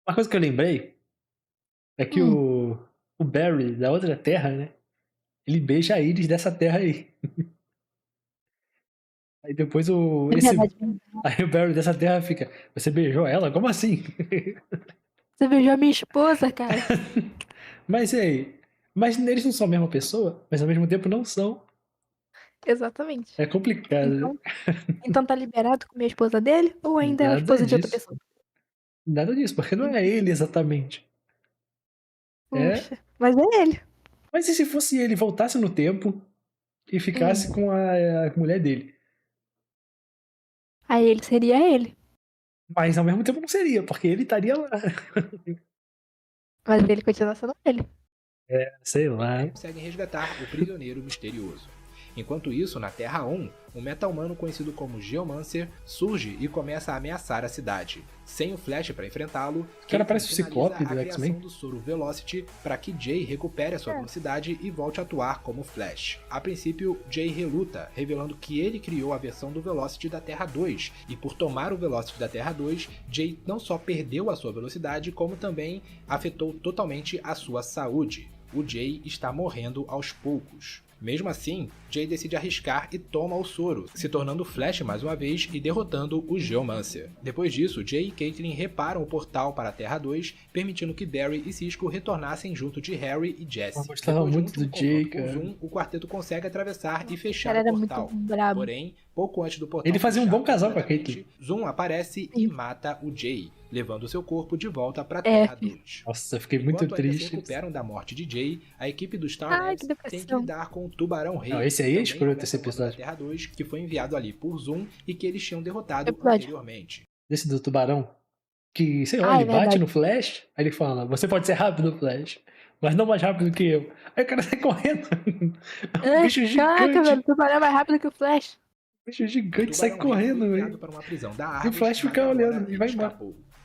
Speaker 2: Uma coisa que eu lembrei é que o Barry, da outra terra, né? Ele beija a Iris dessa terra aí. Aí depois aí o Barry dessa terra fica, você beijou ela? Como assim?
Speaker 3: Você beijou a minha esposa, cara.
Speaker 2: Mas e aí? Mas eles não são a mesma pessoa, mas ao mesmo tempo não são.
Speaker 3: Exatamente.
Speaker 2: É complicado.
Speaker 3: Então tá liberado com a esposa dele ou ainda é a esposa de outra pessoa?
Speaker 2: Nada disso, porque não é ele exatamente.
Speaker 3: Puxa, mas é ele.
Speaker 2: Mas e se fosse ele, voltasse no tempo e ficasse com a mulher dele?
Speaker 3: Aí ele seria ele.
Speaker 2: Mas ao mesmo tempo não seria, porque ele estaria lá.
Speaker 3: Mas ele continua sendo ele.
Speaker 2: Sei lá.
Speaker 1: Conseguem resgatar o prisioneiro misterioso. Enquanto isso, na Terra 1, um meta-humano conhecido como Geomancer surge e começa a ameaçar a cidade. Sem o Flash para enfrentá-lo,
Speaker 2: o cara parece o Ciclope do
Speaker 1: X-Men do soro Velocity para que Jay recupere a sua velocidade e volte a atuar como Flash. A princípio, Jay reluta, revelando que ele criou a versão do Velocity da Terra 2, e por tomar o Velocity da Terra 2, Jay não só perdeu a sua velocidade, como também afetou totalmente a sua saúde. O Jay está morrendo aos poucos. Mesmo assim, Jay decide arriscar e toma o soro, se tornando Flash mais uma vez e derrotando o Geomancer. Depois disso, Jay e Caitlin reparam o portal para a Terra 2, permitindo que Barry e Cisco retornassem junto de Harry e Jesse.
Speaker 2: Eu gostava muito do Jay, cara.
Speaker 1: Zoom, o quarteto consegue atravessar e fechar o portal. Porém, pouco antes do portal
Speaker 2: ele fazia um bom casal com a Caitlin.
Speaker 1: Zoom aparece e mata o Jay, levando seu corpo de volta para a Terra 2.
Speaker 2: Nossa, eu fiquei muito triste.
Speaker 1: Enquanto se recuperam da morte de Jay, a equipe do Starnet tem que lidar com o Tubarão Rei.
Speaker 2: Não, esse aí é escroto, esse episódio.
Speaker 1: Terra 2, que foi enviado ali por Zoom e que eles tinham derrotado anteriormente.
Speaker 2: Esse do Tubarão, que, sei lá, ele bate no Flash, aí ele fala, você pode ser rápido, Flash, mas não mais rápido que eu. Aí o cara sai correndo. Um bicho gigante.
Speaker 3: Caraca, velho, o Tubarão é mais rápido que o Flash.
Speaker 2: Um bicho gigante sai correndo, velho. E o Flash fica olhando e vai embora.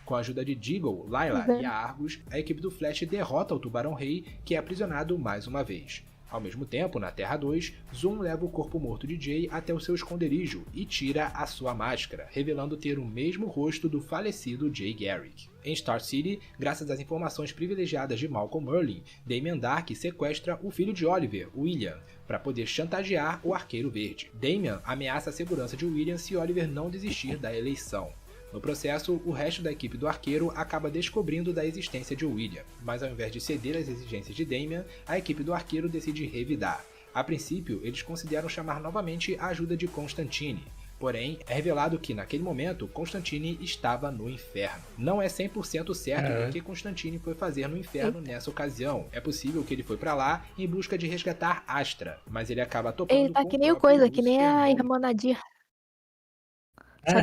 Speaker 1: Com a ajuda de Deagle, Layla e a Argus, a equipe do Flash derrota o Tubarão Rei, que é aprisionado mais uma vez. Ao mesmo tempo, na Terra 2, Zoom leva o corpo morto de Jay até o seu esconderijo e tira a sua máscara, revelando ter o mesmo rosto do falecido Jay Garrick. Em Star City, graças às informações privilegiadas de Malcolm Merlyn, Damien Darhk sequestra o filho de Oliver, William, para poder chantagear o Arqueiro Verde. Damien ameaça a segurança de William se Oliver não desistir da eleição. No processo, o resto da equipe do Arqueiro acaba descobrindo da existência de William, mas ao invés de ceder às exigências de Damien, a equipe do Arqueiro decide revidar. A princípio, eles consideram chamar novamente a ajuda de Constantine, porém, é revelado que naquele momento, Constantine estava no inferno. Não é 100% certo o que Constantine foi fazer no inferno nessa ocasião. É possível que ele foi pra lá em busca de resgatar Astra, mas ele acaba topando
Speaker 3: ele tá
Speaker 1: com
Speaker 3: que nem o coisa, que nem a irmã Nadir.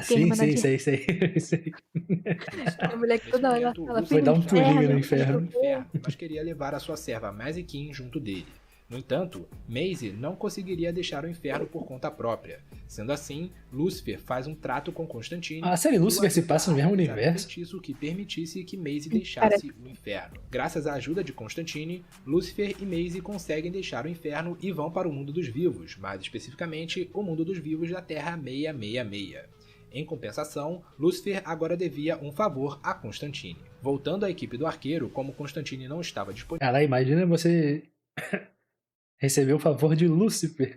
Speaker 2: Sim.
Speaker 3: A mulher que toda hora ela
Speaker 2: foi dar um pulinho no inferno.
Speaker 1: Mas queria levar a sua serva Mazikeen junto dele. No entanto, Maisie não conseguiria deixar o inferno por conta própria. Sendo assim, Lúcifer faz um trato com Constantine.
Speaker 2: A série Lúcifer se passa no mesmo universo.
Speaker 1: Um feitiço que permitisse que Maisie deixasse o inferno. Graças à ajuda de Constantine, Lúcifer e Maisie conseguem deixar o inferno e vão para o mundo dos vivos, mais especificamente o mundo dos vivos da Terra 666. Em compensação, Lúcifer agora devia um favor a Constantine. Voltando à equipe do Arqueiro, como Constantine não estava disponível...
Speaker 2: Cara, imagina você receber o favor de Lúcifer.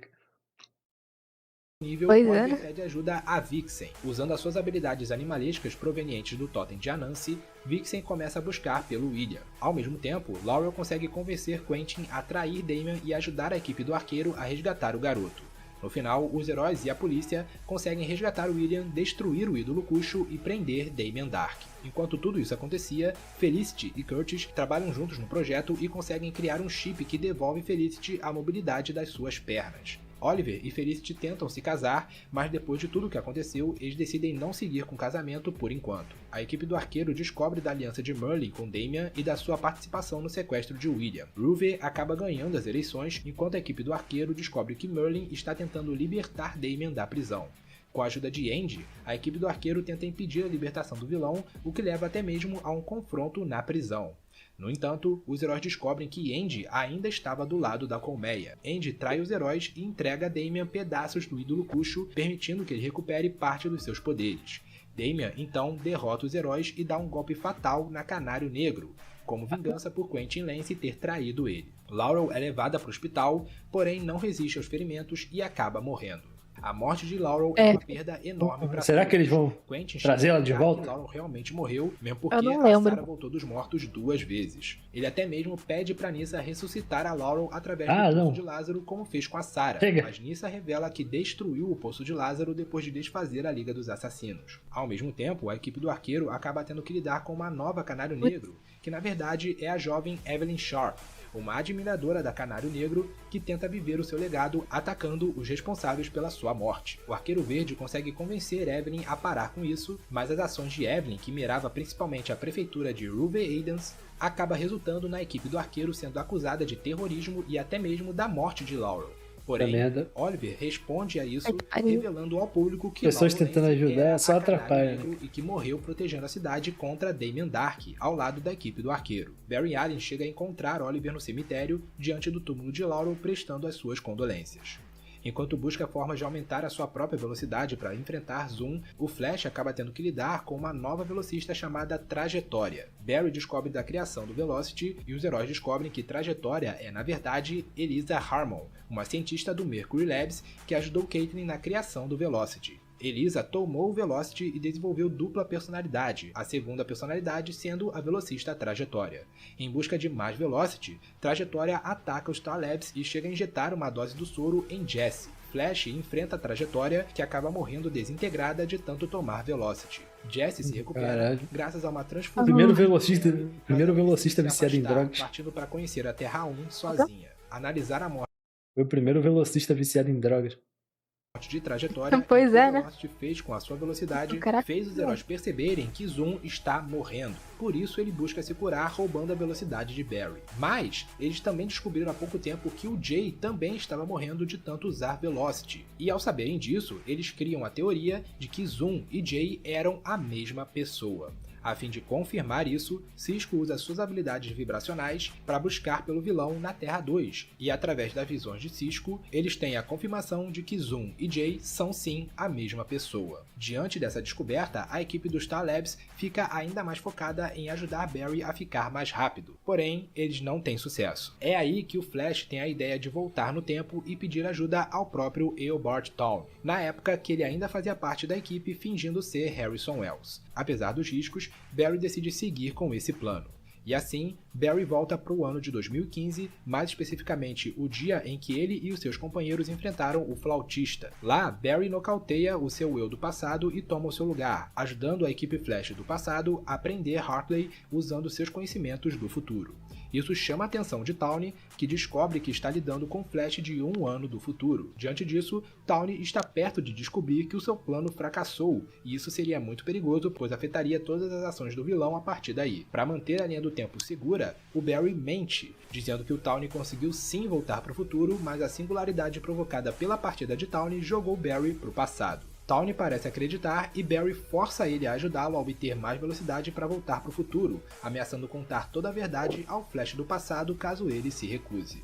Speaker 1: Oliver pede ajuda a Vixen. Usando as suas habilidades animalescas provenientes do totem de Anansi, Vixen começa a buscar pelo William. Ao mesmo tempo, Laurel consegue convencer Quentin a trair Damien e ajudar a equipe do Arqueiro a resgatar o garoto. No final, os heróis e a polícia conseguem resgatar William, destruir o ídolo Cuxo e prender Damien Darhk. Enquanto tudo isso acontecia, Felicity e Curtis trabalham juntos no projeto e conseguem criar um chip que devolve Felicity a mobilidade das suas pernas. Oliver e Felicity tentam se casar, mas depois de tudo o que aconteceu, eles decidem não seguir com o casamento por enquanto. A equipe do Arqueiro descobre da aliança de Merlyn com Damien e da sua participação no sequestro de William. Ruve acaba ganhando as eleições, enquanto a equipe do Arqueiro descobre que Merlyn está tentando libertar Damien da prisão. Com a ajuda de Andy, a equipe do Arqueiro tenta impedir a libertação do vilão, o que leva até mesmo a um confronto na prisão. No entanto, os heróis descobrem que Andy ainda estava do lado da colmeia. Andy trai os heróis e entrega a Damien pedaços do ídolo Cuxo, permitindo que ele recupere parte dos seus poderes. Damian, então, derrota os heróis e dá um golpe fatal na Canário Negro, como vingança por Quentin Lance ter traído ele. Laurel é levada para o hospital, porém não resiste aos ferimentos e acaba morrendo. A morte de Laurel é uma perda enorme para
Speaker 2: Será que eles vão trazer ela de volta?
Speaker 1: Laurel realmente morreu, mesmo porque a Sarah voltou dos mortos 2 vezes. Ele até mesmo pede para Nyssa ressuscitar a Laurel através do Poço de Lázaro, como fez com a Sarah. Mas Nyssa revela que destruiu o Poço de Lázaro depois de desfazer a Liga dos Assassinos. Ao mesmo tempo, a equipe do Arqueiro acaba tendo que lidar com uma nova Canário Negro, que na verdade é a jovem Evelyn Sharp, uma admiradora da Canário Negro que tenta viver o seu legado atacando os responsáveis pela sua morte. O Arqueiro Verde consegue convencer Evelyn a parar com isso, mas as ações de Evelyn, que mirava principalmente a prefeitura de Ruby Aidens, acaba resultando na equipe do Arqueiro sendo acusada de terrorismo e até mesmo da morte de Laurel. Porém, Oliver responde a isso, revelando ao público que
Speaker 2: pessoas tentando ajudar só atrapalha
Speaker 1: e que morreu protegendo a cidade contra Damien Dark, ao lado da equipe do Arqueiro. Barry Allen chega a encontrar Oliver no cemitério, diante do túmulo de Laurel, prestando as suas condolências. Enquanto busca formas de aumentar a sua própria velocidade para enfrentar Zoom, o Flash acaba tendo que lidar com uma nova velocista chamada Trajetória. Barry descobre da criação do Velocity e os heróis descobrem que Trajetória é, na verdade, Eliza Harmon, uma cientista do Mercury Labs que ajudou Caitlin na criação do Velocity. Eliza tomou o Velocity e desenvolveu dupla personalidade, a segunda personalidade sendo a velocista Trajetória. Em busca de mais Velocity, Trajetória ataca o Star Labs e chega a injetar uma dose do soro em Jesse. Flash enfrenta a Trajetória, que acaba morrendo desintegrada de tanto tomar Velocity. Jesse se recupera graças a uma transfusão.
Speaker 2: Primeiro velocista viciado em drogas.
Speaker 1: Partindo para conhecer a Terra 1 sozinha. Analisar a morte.
Speaker 2: Foi o primeiro velocista viciado em drogas.
Speaker 1: De Trajetória,
Speaker 3: pois é, né?
Speaker 1: Velocity fez com a sua velocidade, fez os heróis perceberem que Zoom está morrendo. Por isso ele busca se curar roubando a velocidade de Barry. Mas eles também descobriram há pouco tempo que o Jay também estava morrendo de tanto usar Velocity. E ao saberem disso, eles criam a teoria de que Zoom e Jay eram a mesma pessoa. A fim de confirmar isso, Cisco usa suas habilidades vibracionais para buscar pelo vilão na Terra 2, e através das visões de Cisco, eles têm a confirmação de que Zoom e Jay são sim a mesma pessoa. Diante dessa descoberta, a equipe do Star Labs fica ainda mais focada em ajudar Barry a ficar mais rápido, porém, eles não têm sucesso. É aí que o Flash tem a ideia de voltar no tempo e pedir ajuda ao próprio Eobard Thawne, na época que ele ainda fazia parte da equipe fingindo ser Harrison Wells. Apesar dos riscos, Barry decide seguir com esse plano. E assim, Barry volta para o ano de 2015, mais especificamente o dia em que ele e os seus companheiros enfrentaram o Flautista. Lá, Barry nocauteia o seu eu do passado e toma o seu lugar, ajudando a equipe Flash do passado a prender Hartley usando seus conhecimentos do futuro. Isso chama a atenção de Thawne, que descobre que está lidando com Flash de 1 ano do futuro. Diante disso, Thawne está perto de descobrir que o seu plano fracassou, e isso seria muito perigoso, pois afetaria todas as ações do vilão a partir daí. Para manter a linha do tempo segura, o Barry mente, dizendo que o Thawne conseguiu sim voltar para o futuro, mas a singularidade provocada pela partida de Thawne jogou Barry para o passado. Thawne parece acreditar e Barry força ele a ajudá-lo a obter mais velocidade para voltar para o futuro, ameaçando contar toda a verdade ao Flash do passado caso ele se recuse.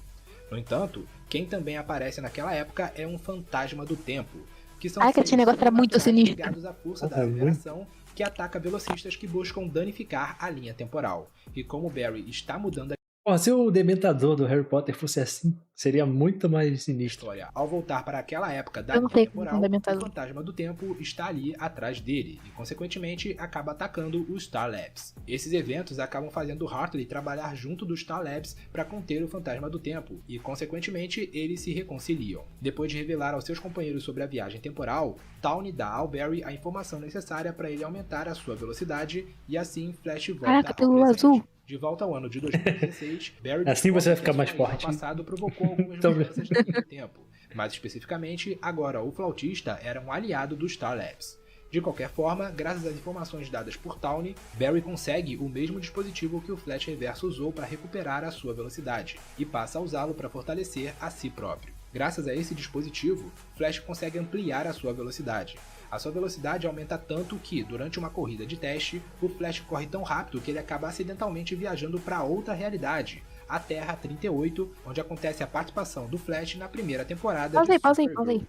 Speaker 1: No entanto, quem também aparece naquela época é um fantasma do tempo, que são
Speaker 3: que esse negócio era muito sinistro.
Speaker 1: ligados à força da aceleração que ataca velocistas que buscam danificar a linha temporal. E como Barry está mudando a
Speaker 2: se o Dementador do Harry Potter fosse assim, seria muito mais sinistro.
Speaker 1: Ao voltar para aquela época da linha temporal, o fantasma do tempo está ali atrás dele e, consequentemente, acaba atacando o Star Labs. Esses eventos acabam fazendo Hartley trabalhar junto do Star Labs para conter o fantasma do tempo e, consequentemente, eles se reconciliam. Depois de revelar aos seus companheiros sobre a viagem temporal, Thawne dá ao Barry a informação necessária para ele aumentar a sua velocidade e assim Flash volta ao presente.
Speaker 3: Azul.
Speaker 1: De volta ao ano de 2016, Barry
Speaker 2: assim você vai ficar mais forte.
Speaker 1: O passado provocou algumas mudanças no linha do tempo. Mais especificamente, agora o Flautista era um aliado do Star Labs. De qualquer forma, graças às informações dadas por Thawne, Barry consegue o mesmo dispositivo que o Flash Reverso usou para recuperar a sua velocidade, e passa a usá-lo para fortalecer a si próprio. Graças a esse dispositivo, Flash consegue ampliar a sua velocidade. A sua velocidade aumenta tanto que, durante uma corrida de teste, o Flash corre tão rápido que ele acaba acidentalmente viajando para outra realidade, a Terra 38, onde acontece a participação do Flash na primeira temporada
Speaker 3: pausa aí.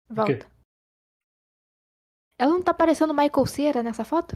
Speaker 3: Volta. Ela não tá parecendo Michael Cera nessa foto?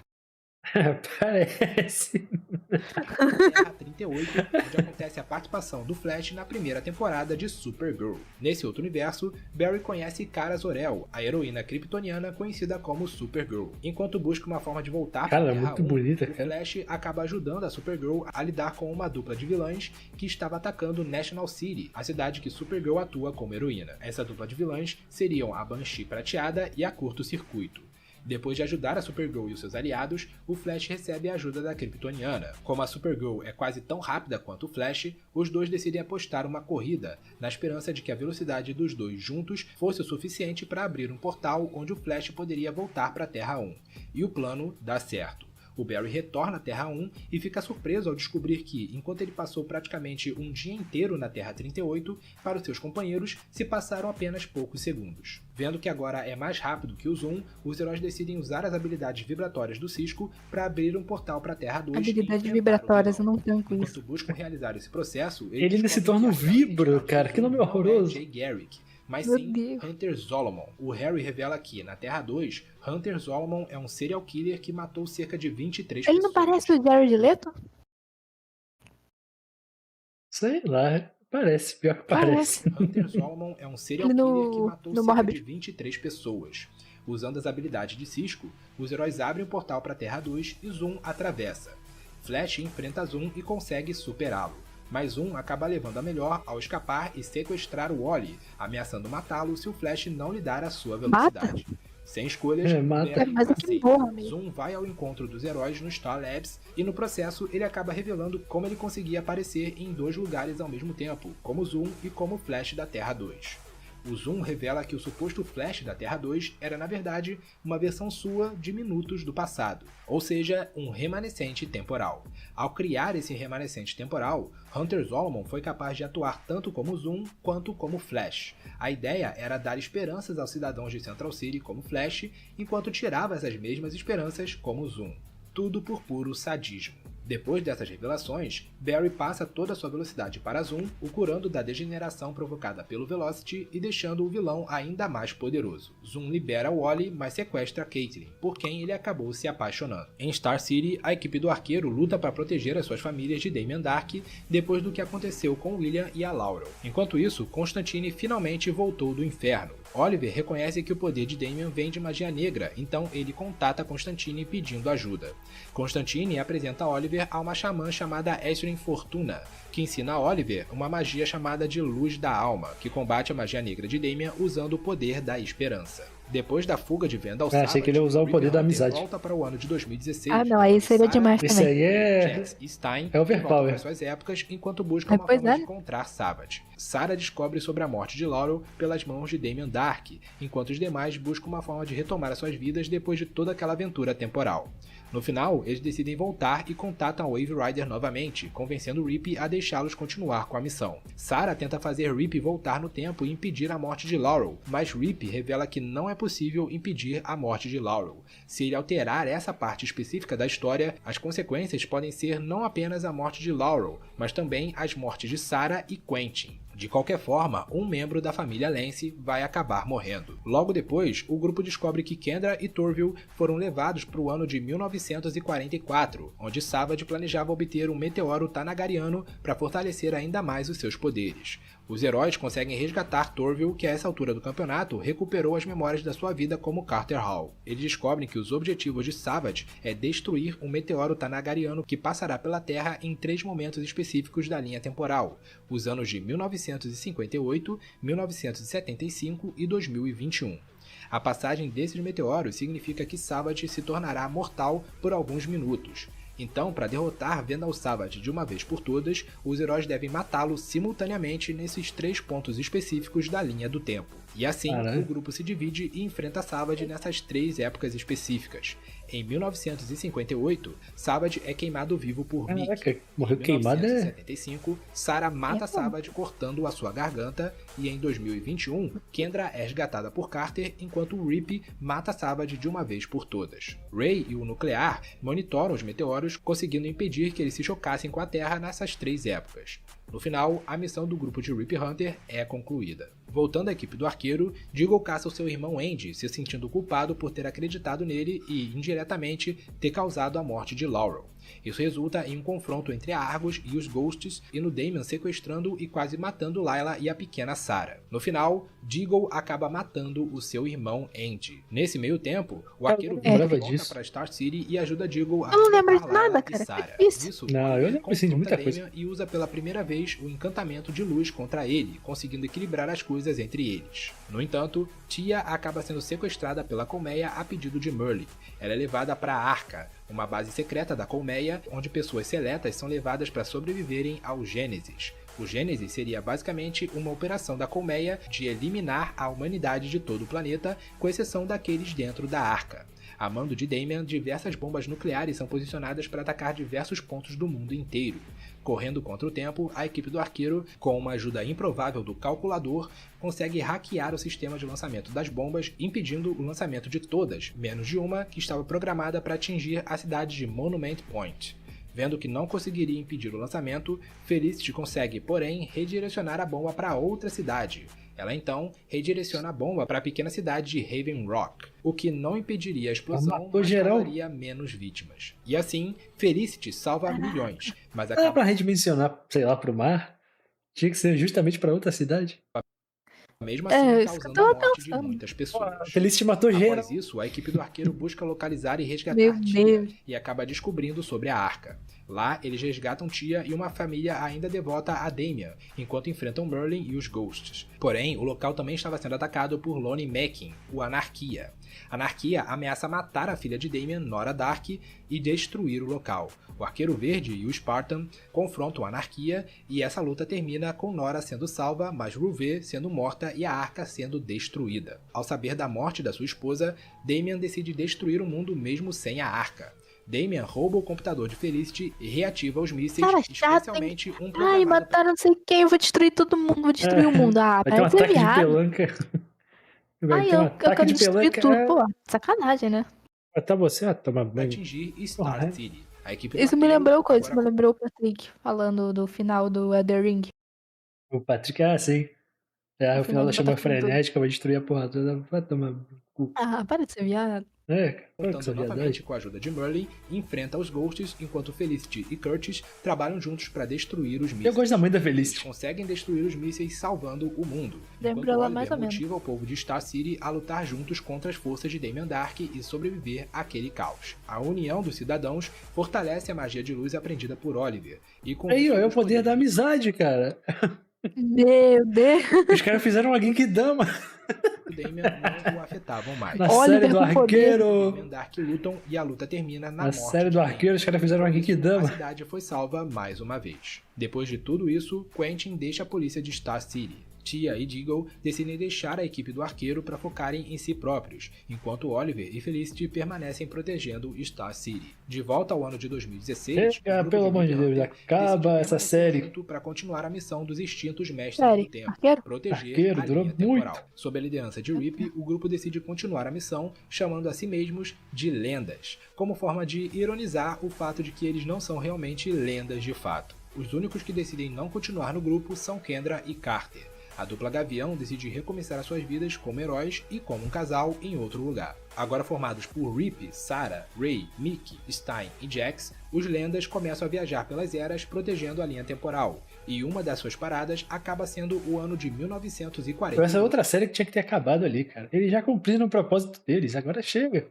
Speaker 2: Parece.
Speaker 1: Terra 38, onde acontece a participação do Flash na primeira temporada de Supergirl. Nesse outro universo, Barry conhece Kara Zor-El, a heroína kryptoniana conhecida como Supergirl. Enquanto busca uma forma de voltar para a Terra
Speaker 2: muito
Speaker 1: 1,
Speaker 2: bonita,
Speaker 1: o Flash acaba ajudando a Supergirl a lidar com uma dupla de vilãs que estava atacando National City, a cidade que Supergirl atua como heroína. Essa dupla de vilãs seriam a Banshee Prateada e a Curto Circuito. Depois de ajudar a Supergirl e os seus aliados, o Flash recebe a ajuda da Kryptoniana. Como a Supergirl é quase tão rápida quanto o Flash, os dois decidem apostar uma corrida, na esperança de que a velocidade dos dois juntos fosse o suficiente para abrir um portal onde o Flash poderia voltar para a Terra 1. E o plano dá certo. O Barry retorna à Terra 1 e fica surpreso ao descobrir que, enquanto ele passou praticamente um dia inteiro na Terra 38, para os seus companheiros se passaram apenas poucos segundos. Vendo que agora é mais rápido que o Zoom, os heróis decidem usar as habilidades vibratórias do Cisco para abrir um portal para a Terra 2.
Speaker 3: Habilidades vibratórias, eu não tenho com isso.
Speaker 1: Enquanto buscam realizar esse processo,
Speaker 2: ele ainda se torna um vibro, cara, que nome horroroso.
Speaker 1: Jay Garrick, mas
Speaker 3: Meu
Speaker 1: sim
Speaker 3: Deus.
Speaker 1: Hunter Zolomon. O Harry revela que, na Terra 2, Hunter Zolomon é um serial killer que matou cerca de 23
Speaker 3: Ele
Speaker 1: pessoas.
Speaker 3: não parece o Jared Leto?
Speaker 2: Sei lá, parece, pior que parece.
Speaker 1: Hunter Zolomon é um serial
Speaker 3: Ele
Speaker 1: killer que matou cerca
Speaker 3: Morbid.
Speaker 1: de 23 pessoas. Usando as habilidades de Cisco, os heróis abrem o portal para a Terra 2 e Zoom atravessa. Flash enfrenta Zoom e consegue superá-lo. Mas Zoom acaba levando a melhor ao escapar e sequestrar o Wally, ameaçando matá-lo se o Flash não lhe dar a sua velocidade. Sem escolhas,
Speaker 2: mata.
Speaker 3: Mas que porra, amigo.
Speaker 1: Zoom vai ao encontro dos heróis no Star Labs e no processo ele acaba revelando como ele conseguia aparecer em dois lugares ao mesmo tempo, como Zoom e como Flash da Terra 2. O Zoom revela que o suposto Flash da Terra 2 era, na verdade, uma versão sua de minutos do passado, ou seja, um remanescente temporal. Ao criar esse remanescente temporal, Hunter Zolomon foi capaz de atuar tanto como Zoom quanto como Flash. A ideia era dar esperanças aos cidadãos de Central City como Flash, enquanto tirava essas mesmas esperanças como Zoom. Tudo por puro sadismo. Depois dessas revelações, Barry passa toda a sua velocidade para Zoom, o curando da degeneração provocada pelo Velocity e deixando o vilão ainda mais poderoso. Zoom libera Wally, mas sequestra Caitlin, por quem ele acabou se apaixonando. Em Star City, a equipe do Arqueiro luta para proteger as suas famílias de Damien Dark depois do que aconteceu com William e a Laurel. Enquanto isso, Constantine finalmente voltou do inferno. Oliver reconhece que o poder de Damien vem de magia negra, então ele contata Constantine pedindo ajuda. Constantine apresenta Oliver a uma xamã chamada Esrin Fortuna, que ensina a Oliver uma magia chamada de Luz da Alma, que combate a magia negra de Damien usando o poder da esperança. Depois da fuga de Vandal Savage,
Speaker 2: achei que ele ia usar o poder da amizade.
Speaker 1: volta para o ano de 2016.
Speaker 3: Ah, não, aí seria demais
Speaker 2: Esse
Speaker 3: também.
Speaker 2: aí é...
Speaker 1: Jax e Stein
Speaker 2: é overpower.
Speaker 1: voltam para suas épocas enquanto buscam uma
Speaker 3: Pois
Speaker 1: forma
Speaker 3: é.
Speaker 1: de encontrar Savage. Sarah descobre sobre a morte de Laurel pelas mãos de Damien Dark, enquanto os demais buscam uma forma de retomar as suas vidas depois de toda aquela aventura temporal. No final, eles decidem voltar e contatam a Wave Rider novamente, convencendo Rip a deixá-los continuar com a missão. Sarah tenta fazer Rip voltar no tempo e impedir a morte de Laurel, mas Rip revela que não é possível impedir a morte de Laurel. Se ele alterar essa parte específica da história, as consequências podem ser não apenas a morte de Laurel, mas também as mortes de Sarah e Quentin. De qualquer forma, um membro da família Lance vai acabar morrendo. Logo depois, o grupo descobre que Kendra e Torville foram levados para o ano de 1944, onde Savage planejava obter um meteoro tanagariano para fortalecer ainda mais os seus poderes. Os heróis conseguem resgatar Torville, que a essa altura do campeonato recuperou as memórias da sua vida como Carter Hall. Eles descobrem que os objetivos de Savage é destruir um meteoro tanagariano que passará pela Terra em 3 momentos específicos da linha temporal, os anos de 1958, 1975 e 2021. A passagem desses meteoros significa que Savage se tornará mortal por alguns minutos. Então, para derrotar Vandal Savage de uma vez por todas, os heróis devem matá-lo simultaneamente nesses 3 pontos específicos da linha do tempo. E assim, o grupo se divide e enfrenta Savage nessas 3 épocas específicas. Em 1958, Savage é queimado vivo por Mickey.
Speaker 2: Caraca, morreu queimado.
Speaker 1: Em 1975, Sarah mata Savage cortando a sua garganta. E em 2021, Kendra é resgatada por Carter, enquanto Rip mata Savage de uma vez por todas. Ray e o Nuclear monitoram os meteoros, conseguindo impedir que eles se chocassem com a Terra nessas 3 épocas. No final, a missão do grupo de Rip Hunter é concluída. Voltando à equipe do arqueiro, Deagle caça o seu irmão Andy, se sentindo culpado por ter acreditado nele e, indiretamente, ter causado a morte de Laurel. Isso resulta em um confronto entre a Argus e os Ghosts e no Damian sequestrando e quase matando Layla e a pequena Sarah. No final, Deagle acaba matando o seu irmão Andy. Nesse meio tempo, o arqueiro volta para Star City e ajuda Deagle a
Speaker 3: matar Layla e Sarah.
Speaker 1: Isso,
Speaker 2: não, eu lembro de muita coisa.
Speaker 1: E usa pela primeira vez o encantamento de luz contra ele, conseguindo equilibrar as coisas entre eles. No entanto, Tia acaba sendo sequestrada pela Colmeia a pedido de Merlin. Ela é levada para a Arca, uma base secreta da Colmeia, onde pessoas seletas são levadas para sobreviverem ao Gênesis. O Gênesis seria basicamente uma operação da Colmeia de eliminar a humanidade de todo o planeta, com exceção daqueles dentro da Arca. A mando de Damian, diversas bombas nucleares são posicionadas para atacar diversos pontos do mundo inteiro. Correndo contra o tempo, a equipe do arqueiro, com uma ajuda improvável do calculador, consegue hackear o sistema de lançamento das bombas, impedindo o lançamento de todas, menos de uma que estava programada para atingir a cidade de Monument Point. Vendo que não conseguiria impedir o lançamento, Felicity consegue, porém, redirecionar a bomba para outra cidade. Ela então redireciona a bomba para a pequena cidade de Raven Rock, o que não impediria a explosão, mas causaria menos vítimas. E assim, Felicity salva milhões, mas acaba...
Speaker 2: para redimensionar, sei lá, para o mar? Tinha que ser justamente para outra cidade?
Speaker 1: Mesmo assim, causando a morte de muitas pessoas.
Speaker 2: Felicity matou geral.
Speaker 1: Após isso, a equipe do arqueiro busca localizar e resgatar Tia e acaba descobrindo sobre a Arca. Lá, eles resgatam Tia e uma família ainda devota a Damian, enquanto enfrentam Merlin e os Ghosts. Porém, o local também estava sendo atacado por Lonnie Mackin, o Anarquia. Anarquia ameaça matar a filha de Damian, Nora Dark, e destruir o local. O Arqueiro Verde e o Spartan confrontam a Anarquia e essa luta termina com Nora sendo salva, mas Ruve sendo morta e a Arca sendo destruída. Ao saber da morte da sua esposa, Damian decide destruir o mundo mesmo sem a Arca. Damian rouba o computador de Felicity e reativa os mísseis, especialmente um programado...
Speaker 3: Ai, mataram não sei quem, eu vou destruir todo mundo, vou destruir o mundo. Ah,
Speaker 2: vai ter um ataque de pelanca.
Speaker 3: Ai, eu quero destruir tudo. Pô, sacanagem, né?
Speaker 2: Matar você, toma bem.
Speaker 1: Atingir Star City. A equipe
Speaker 3: isso me lembrou coisa, me lembrou o Patrick falando do final do Elden Ring.
Speaker 2: O Patrick, sim. O final da chama frenética, vai destruir a porra toda, vai tomar cu.
Speaker 3: Ah, para de ser viado.
Speaker 1: Voltando novamente com a ajuda de Merlin, enfrenta os Ghosts, enquanto Felicity e Curtis trabalham juntos para destruir os mísseis.
Speaker 2: Eu gosto da mãe da Felicity.
Speaker 1: Eles conseguem destruir os mísseis salvando o mundo.
Speaker 3: Lembra ela mais ou menos.
Speaker 1: Motiva o povo de Star City a lutar juntos contra as forças de Damian Dark e sobreviver àquele caos. A união dos cidadãos fortalece a magia de luz aprendida por Oliver. E com
Speaker 2: aí, ó, é o poder da amizade, cara.
Speaker 3: Meu Deus.
Speaker 2: Os caras fizeram uma Genkidama.
Speaker 1: O Damian não o afetavam mais.
Speaker 2: Na série do Arqueiro.
Speaker 1: Damian Dark lutam e a luta termina na morte.
Speaker 2: Na série do Arqueiro, os caras fizeram uma Genkidama.
Speaker 1: A cidade foi salva mais uma vez. Depois de tudo isso, Quentin deixa a polícia de Star City. Tia e Deagle decidem deixar a equipe do arqueiro para focarem em si próprios, enquanto Oliver e Felicity permanecem protegendo Star City. De volta ao ano de 2016,
Speaker 2: pelo amor de Deus, acaba essa série
Speaker 1: para continuar a missão dos extintos mestres do tempo, proteger a linha temporal. Sob a liderança de Rip, o grupo decide continuar a missão, chamando a si mesmos de lendas, como forma de ironizar o fato de que eles não são realmente lendas de fato. Os únicos que decidem não continuar no grupo são Kendra e Carter. A dupla Gavião decide recomeçar as suas vidas como heróis e como um casal em outro lugar. Agora formados por Rip, Sarah, Ray, Mickey, Stein e Jax, os lendas começam a viajar pelas eras protegendo a linha temporal. E uma das suas paradas acaba sendo o ano de 1940.
Speaker 2: Essa é outra série que tinha que ter acabado ali, cara. Eles já cumpriram o propósito deles, agora chega.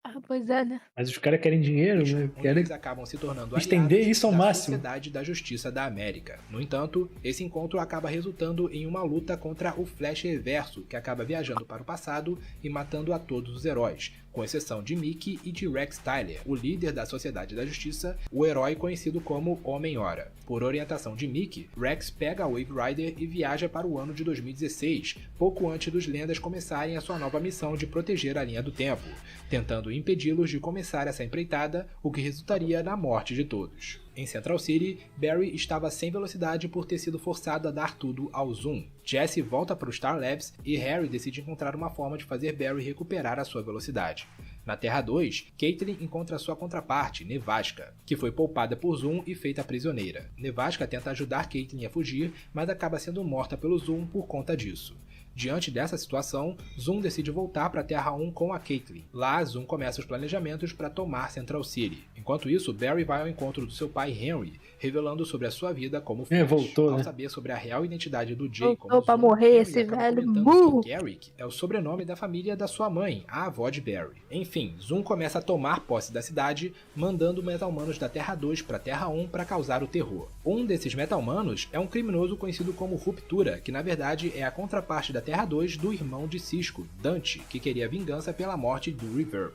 Speaker 3: Ah, pois é, né?
Speaker 2: Mas os caras querem dinheiro, né? Querem
Speaker 1: acabam se tornando
Speaker 2: estender isso ao máximo.
Speaker 1: Sociedade da Justiça da América. No entanto, esse encontro acaba resultando em uma luta contra o Flash Reverso, que acaba viajando para o passado e matando a todos os heróis, com exceção de Mickey e de Rex Tyler, o líder da Sociedade da Justiça, o herói conhecido como Homem-Hora. Por orientação de Mickey, Rex pega a Wave Rider e viaja para o ano de 2016, pouco antes dos lendas começarem a sua nova missão de proteger a linha do tempo, tentando impedi-los de começar essa empreitada, o que resultaria na morte de todos. Em Central City, Barry estava sem velocidade por ter sido forçado a dar tudo ao Zoom. Jesse volta para o Star Labs e Harry decide encontrar uma forma de fazer Barry recuperar a sua velocidade. Na Terra 2, Caitlin encontra sua contraparte, Nevasca, que foi poupada por Zoom e feita prisioneira. Nevasca tenta ajudar Caitlin a fugir, mas acaba sendo morta pelo Zoom por conta disso. Diante dessa situação, Zoom decide voltar para a Terra 1 com a Caitlin. Lá, Zoom começa os planejamentos para tomar Central City. Enquanto isso, Barry vai ao encontro do seu pai Henry, revelando sobre a sua vida como Flash.
Speaker 2: Voltou,
Speaker 1: Ao
Speaker 2: né?
Speaker 1: saber sobre a real identidade do Jay como
Speaker 3: pra
Speaker 1: Zoom,
Speaker 3: morrer
Speaker 1: Henry
Speaker 3: esse
Speaker 1: acaba
Speaker 3: velho
Speaker 1: comentando
Speaker 3: burro.
Speaker 1: que Garrick é o sobrenome da família da sua mãe, a avó de Barry. Enfim, Zoom começa a tomar posse da cidade, mandando Meta-Humanos da Terra 2 para a Terra 1 para causar o terror. Um desses Meta-Humanos é um criminoso conhecido como Ruptura, que na verdade é a contraparte da Terra 2 do irmão de Cisco, Dante, que queria vingança pela morte do Reverb.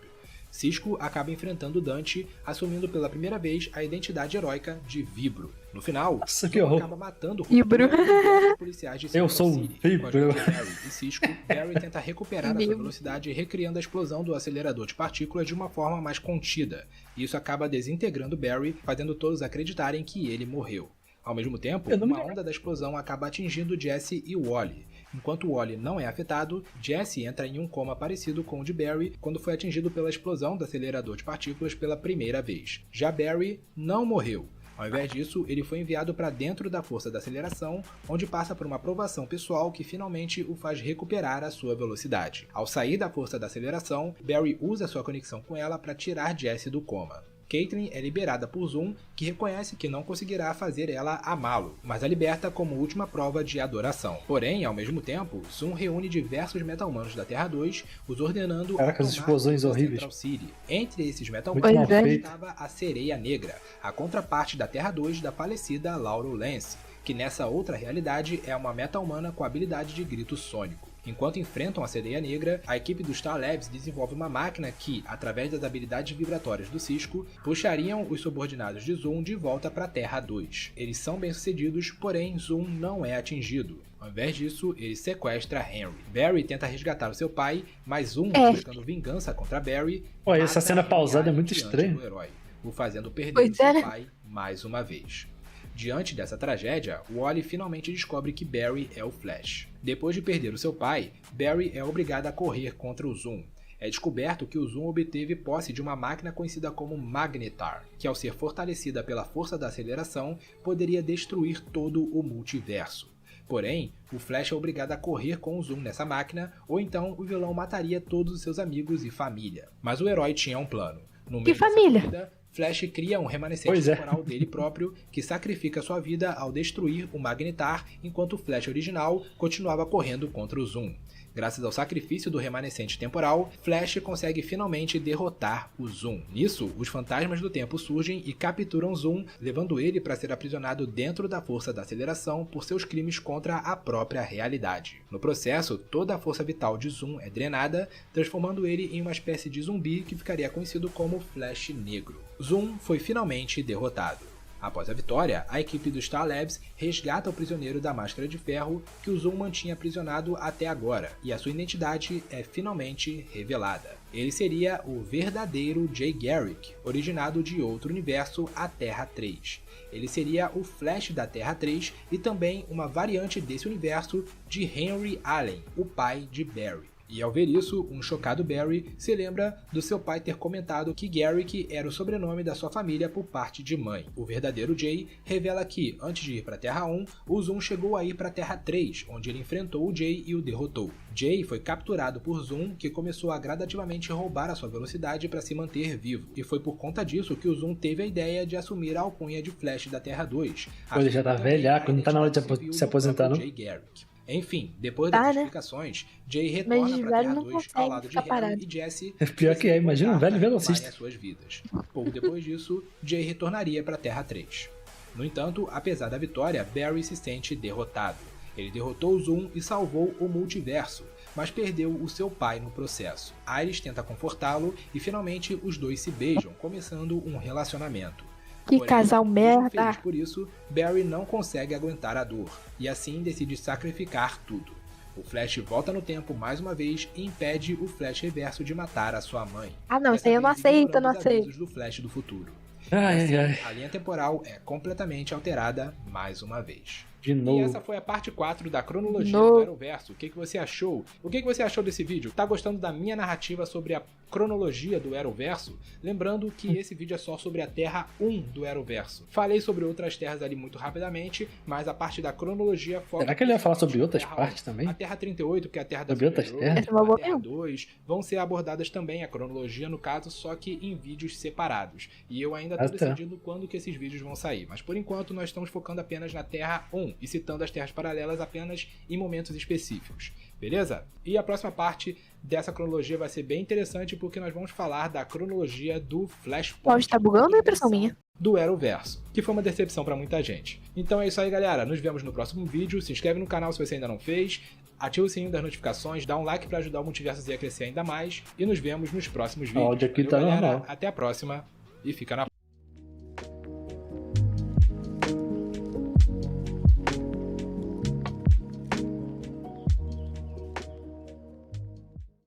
Speaker 1: Cisco acaba enfrentando Dante, assumindo pela primeira vez a identidade heróica de Vibro. No final,
Speaker 2: Nossa, que
Speaker 1: Zoom
Speaker 2: horror.
Speaker 1: acaba matando
Speaker 3: Vibro.
Speaker 1: os policiais de
Speaker 2: Eu
Speaker 1: Central
Speaker 2: sou
Speaker 1: City.
Speaker 2: Vibro.
Speaker 1: Com a ajuda de Barry e Cisco, Barry tenta recuperar a sua
Speaker 3: Vibro.
Speaker 1: velocidade recriando a explosão do acelerador de partículas de uma forma mais contida. Isso acaba desintegrando Barry, fazendo todos acreditarem que ele morreu. Ao mesmo tempo, uma onda da explosão acaba atingindo Jesse e Wally. Enquanto Wally não é afetado, Jesse entra em um coma parecido com o de Barry quando foi atingido pela explosão do acelerador de partículas pela primeira vez. Já Barry não morreu. Ao invés disso, ele foi enviado para dentro da força da aceleração, onde passa por uma aprovação pessoal que finalmente o faz recuperar a sua velocidade. Ao sair da força da aceleração, Barry usa sua conexão com ela para tirar Jesse do coma. Caitlin é liberada por Zoom, que reconhece que não conseguirá fazer ela amá-lo, mas a liberta como última prova de adoração. Porém, ao mesmo tempo, Zoom reúne diversos Meta-Humanos da Terra 2, os ordenando
Speaker 2: Caraca,
Speaker 1: a
Speaker 2: as
Speaker 1: tomar
Speaker 2: explosões
Speaker 1: Central
Speaker 2: horríveis.
Speaker 1: City. Entre esses
Speaker 2: Muito
Speaker 1: Meta-Humanos
Speaker 2: mal feito.
Speaker 1: estava a Sereia Negra, a contraparte da Terra 2 da falecida Laurel Lance, que nessa outra realidade é uma meta-humana com a habilidade de grito sônico. Enquanto enfrentam a Sereia Negra, a equipe do Star Labs desenvolve uma máquina que, através das habilidades vibratórias do Cisco, puxariam os subordinados de Zoom de volta para a Terra 2. Eles são bem-sucedidos, porém Zoom não é atingido. Ao invés disso, ele sequestra Henry. Barry tenta resgatar o seu pai, mas Zoom, buscando vingança contra Barry,
Speaker 2: Olha, essa
Speaker 1: mata
Speaker 2: cena pausada é
Speaker 1: Henry
Speaker 2: muito
Speaker 1: diante
Speaker 2: estranha.
Speaker 1: do herói, o fazendo perder
Speaker 3: Pois
Speaker 1: o seu
Speaker 3: é.
Speaker 1: pai mais uma vez. Diante dessa tragédia, Wally finalmente descobre que Barry é o Flash. Depois de perder o seu pai, Barry é obrigado a correr contra o Zoom. É descoberto que o Zoom obteve posse de uma máquina conhecida como Magnetar, que ao ser fortalecida pela força da aceleração, poderia destruir todo o multiverso. Porém, o Flash é obrigado a correr com o Zoom nessa máquina, ou então o vilão mataria todos os seus amigos e família. Mas o herói tinha um plano. No meio dessa
Speaker 3: família?
Speaker 1: corrida, Flash cria um remanescente
Speaker 2: Pois é.
Speaker 1: temporal dele próprio, que sacrifica sua vida ao destruir o Magnetar, enquanto o Flash original continuava correndo contra o Zoom. Graças ao sacrifício do remanescente temporal, Flash consegue finalmente derrotar o Zoom. Nisso, os fantasmas do tempo surgem e capturam Zoom, levando ele para ser aprisionado dentro da força da aceleração por seus crimes contra a própria realidade. No processo, toda a força vital de Zoom é drenada, transformando ele em uma espécie de zumbi que ficaria conhecido como Flash Negro. Zoom foi finalmente derrotado. Após a vitória, a equipe do Star Labs resgata o prisioneiro da Máscara de Ferro que o Zoom mantinha aprisionado até agora, e a sua identidade é finalmente revelada. Ele seria o verdadeiro Jay Garrick, originado de outro universo, a Terra 3. Ele seria o Flash da Terra 3 e também uma variante desse universo de Henry Allen, o pai de Barry. E ao ver isso, um chocado Barry se lembra do seu pai ter comentado que Garrick era o sobrenome da sua família por parte de mãe. O verdadeiro Jay revela que, antes de ir para a Terra 1, o Zoom chegou a ir para a Terra 3, onde ele enfrentou o Jay e o derrotou. Jay foi capturado por Zoom, que começou a gradativamente roubar a sua velocidade para se manter vivo. E foi por conta disso que o Zoom teve a ideia de assumir a alcunha de Flash da Terra 2.
Speaker 2: Pô, ele já tá velhaco, não tá na hora de se aposentar, não?
Speaker 1: Jay Garrick. Enfim, depois das explicações, Jay retorna para a Terra 2 ao lado de Henry e Jesse.
Speaker 2: Pior que é, imagina um velho velocista.
Speaker 1: Suas vidas. Pouco depois disso, Jay retornaria para a Terra 3. No entanto, apesar da vitória, Barry se sente derrotado. Ele derrotou o Zoom e salvou o multiverso, mas perdeu o seu pai no processo. Iris tenta confortá-lo e finalmente os dois se beijam, começando um relacionamento.
Speaker 3: Que
Speaker 1: Porém,
Speaker 3: casal merda!
Speaker 1: feliz por isso, Barry não consegue aguentar a dor, e assim decide sacrificar tudo. O Flash volta no tempo mais uma vez e impede o Flash Reverso de matar a sua mãe.
Speaker 3: Ah não, isso
Speaker 1: Dessa
Speaker 3: aí eu não
Speaker 1: vez
Speaker 3: aceito, eu
Speaker 1: ignorando
Speaker 3: não
Speaker 1: os
Speaker 3: aceito.
Speaker 1: avisos do Flash do futuro. A linha temporal é completamente alterada mais uma vez.
Speaker 2: De novo.
Speaker 1: E essa foi a parte 4 da cronologia do Arrowverso. O que você achou? O que você achou desse vídeo? Tá gostando da minha narrativa sobre a cronologia do Arrowverso? Lembrando que esse vídeo é só sobre a Terra 1 do Arrowverso. Falei sobre outras terras ali muito rapidamente, mas a parte da cronologia foca...
Speaker 2: Será que ele ia falar sobre outras partes também?
Speaker 1: A Terra 38, que é a Terra da
Speaker 2: sobre outras terras?
Speaker 3: A
Speaker 1: Terra 2, vão ser abordadas também, a cronologia no caso, só que em vídeos separados. E eu ainda tô decidindo quando que esses vídeos vão sair. Mas por enquanto nós estamos focando apenas na Terra 1 e citando as terras paralelas apenas em momentos específicos. Beleza? E a próxima parte dessa cronologia vai ser bem interessante porque nós vamos falar da cronologia do Flashpoint.
Speaker 3: Pode estar bugando, é impressão minha.
Speaker 1: Do Arrowverso, que foi uma decepção pra muita gente. Então é isso aí, galera. Nos vemos no próximo vídeo. Se inscreve no canal se você ainda não fez. Ativa o sininho das notificações, dá um like pra ajudar o Multiverso Z a crescer ainda mais. E nos vemos nos próximos vídeos.
Speaker 2: O áudio aqui
Speaker 1: Valeu,
Speaker 2: tá
Speaker 1: galera.
Speaker 2: normal.
Speaker 1: Até a próxima e fica na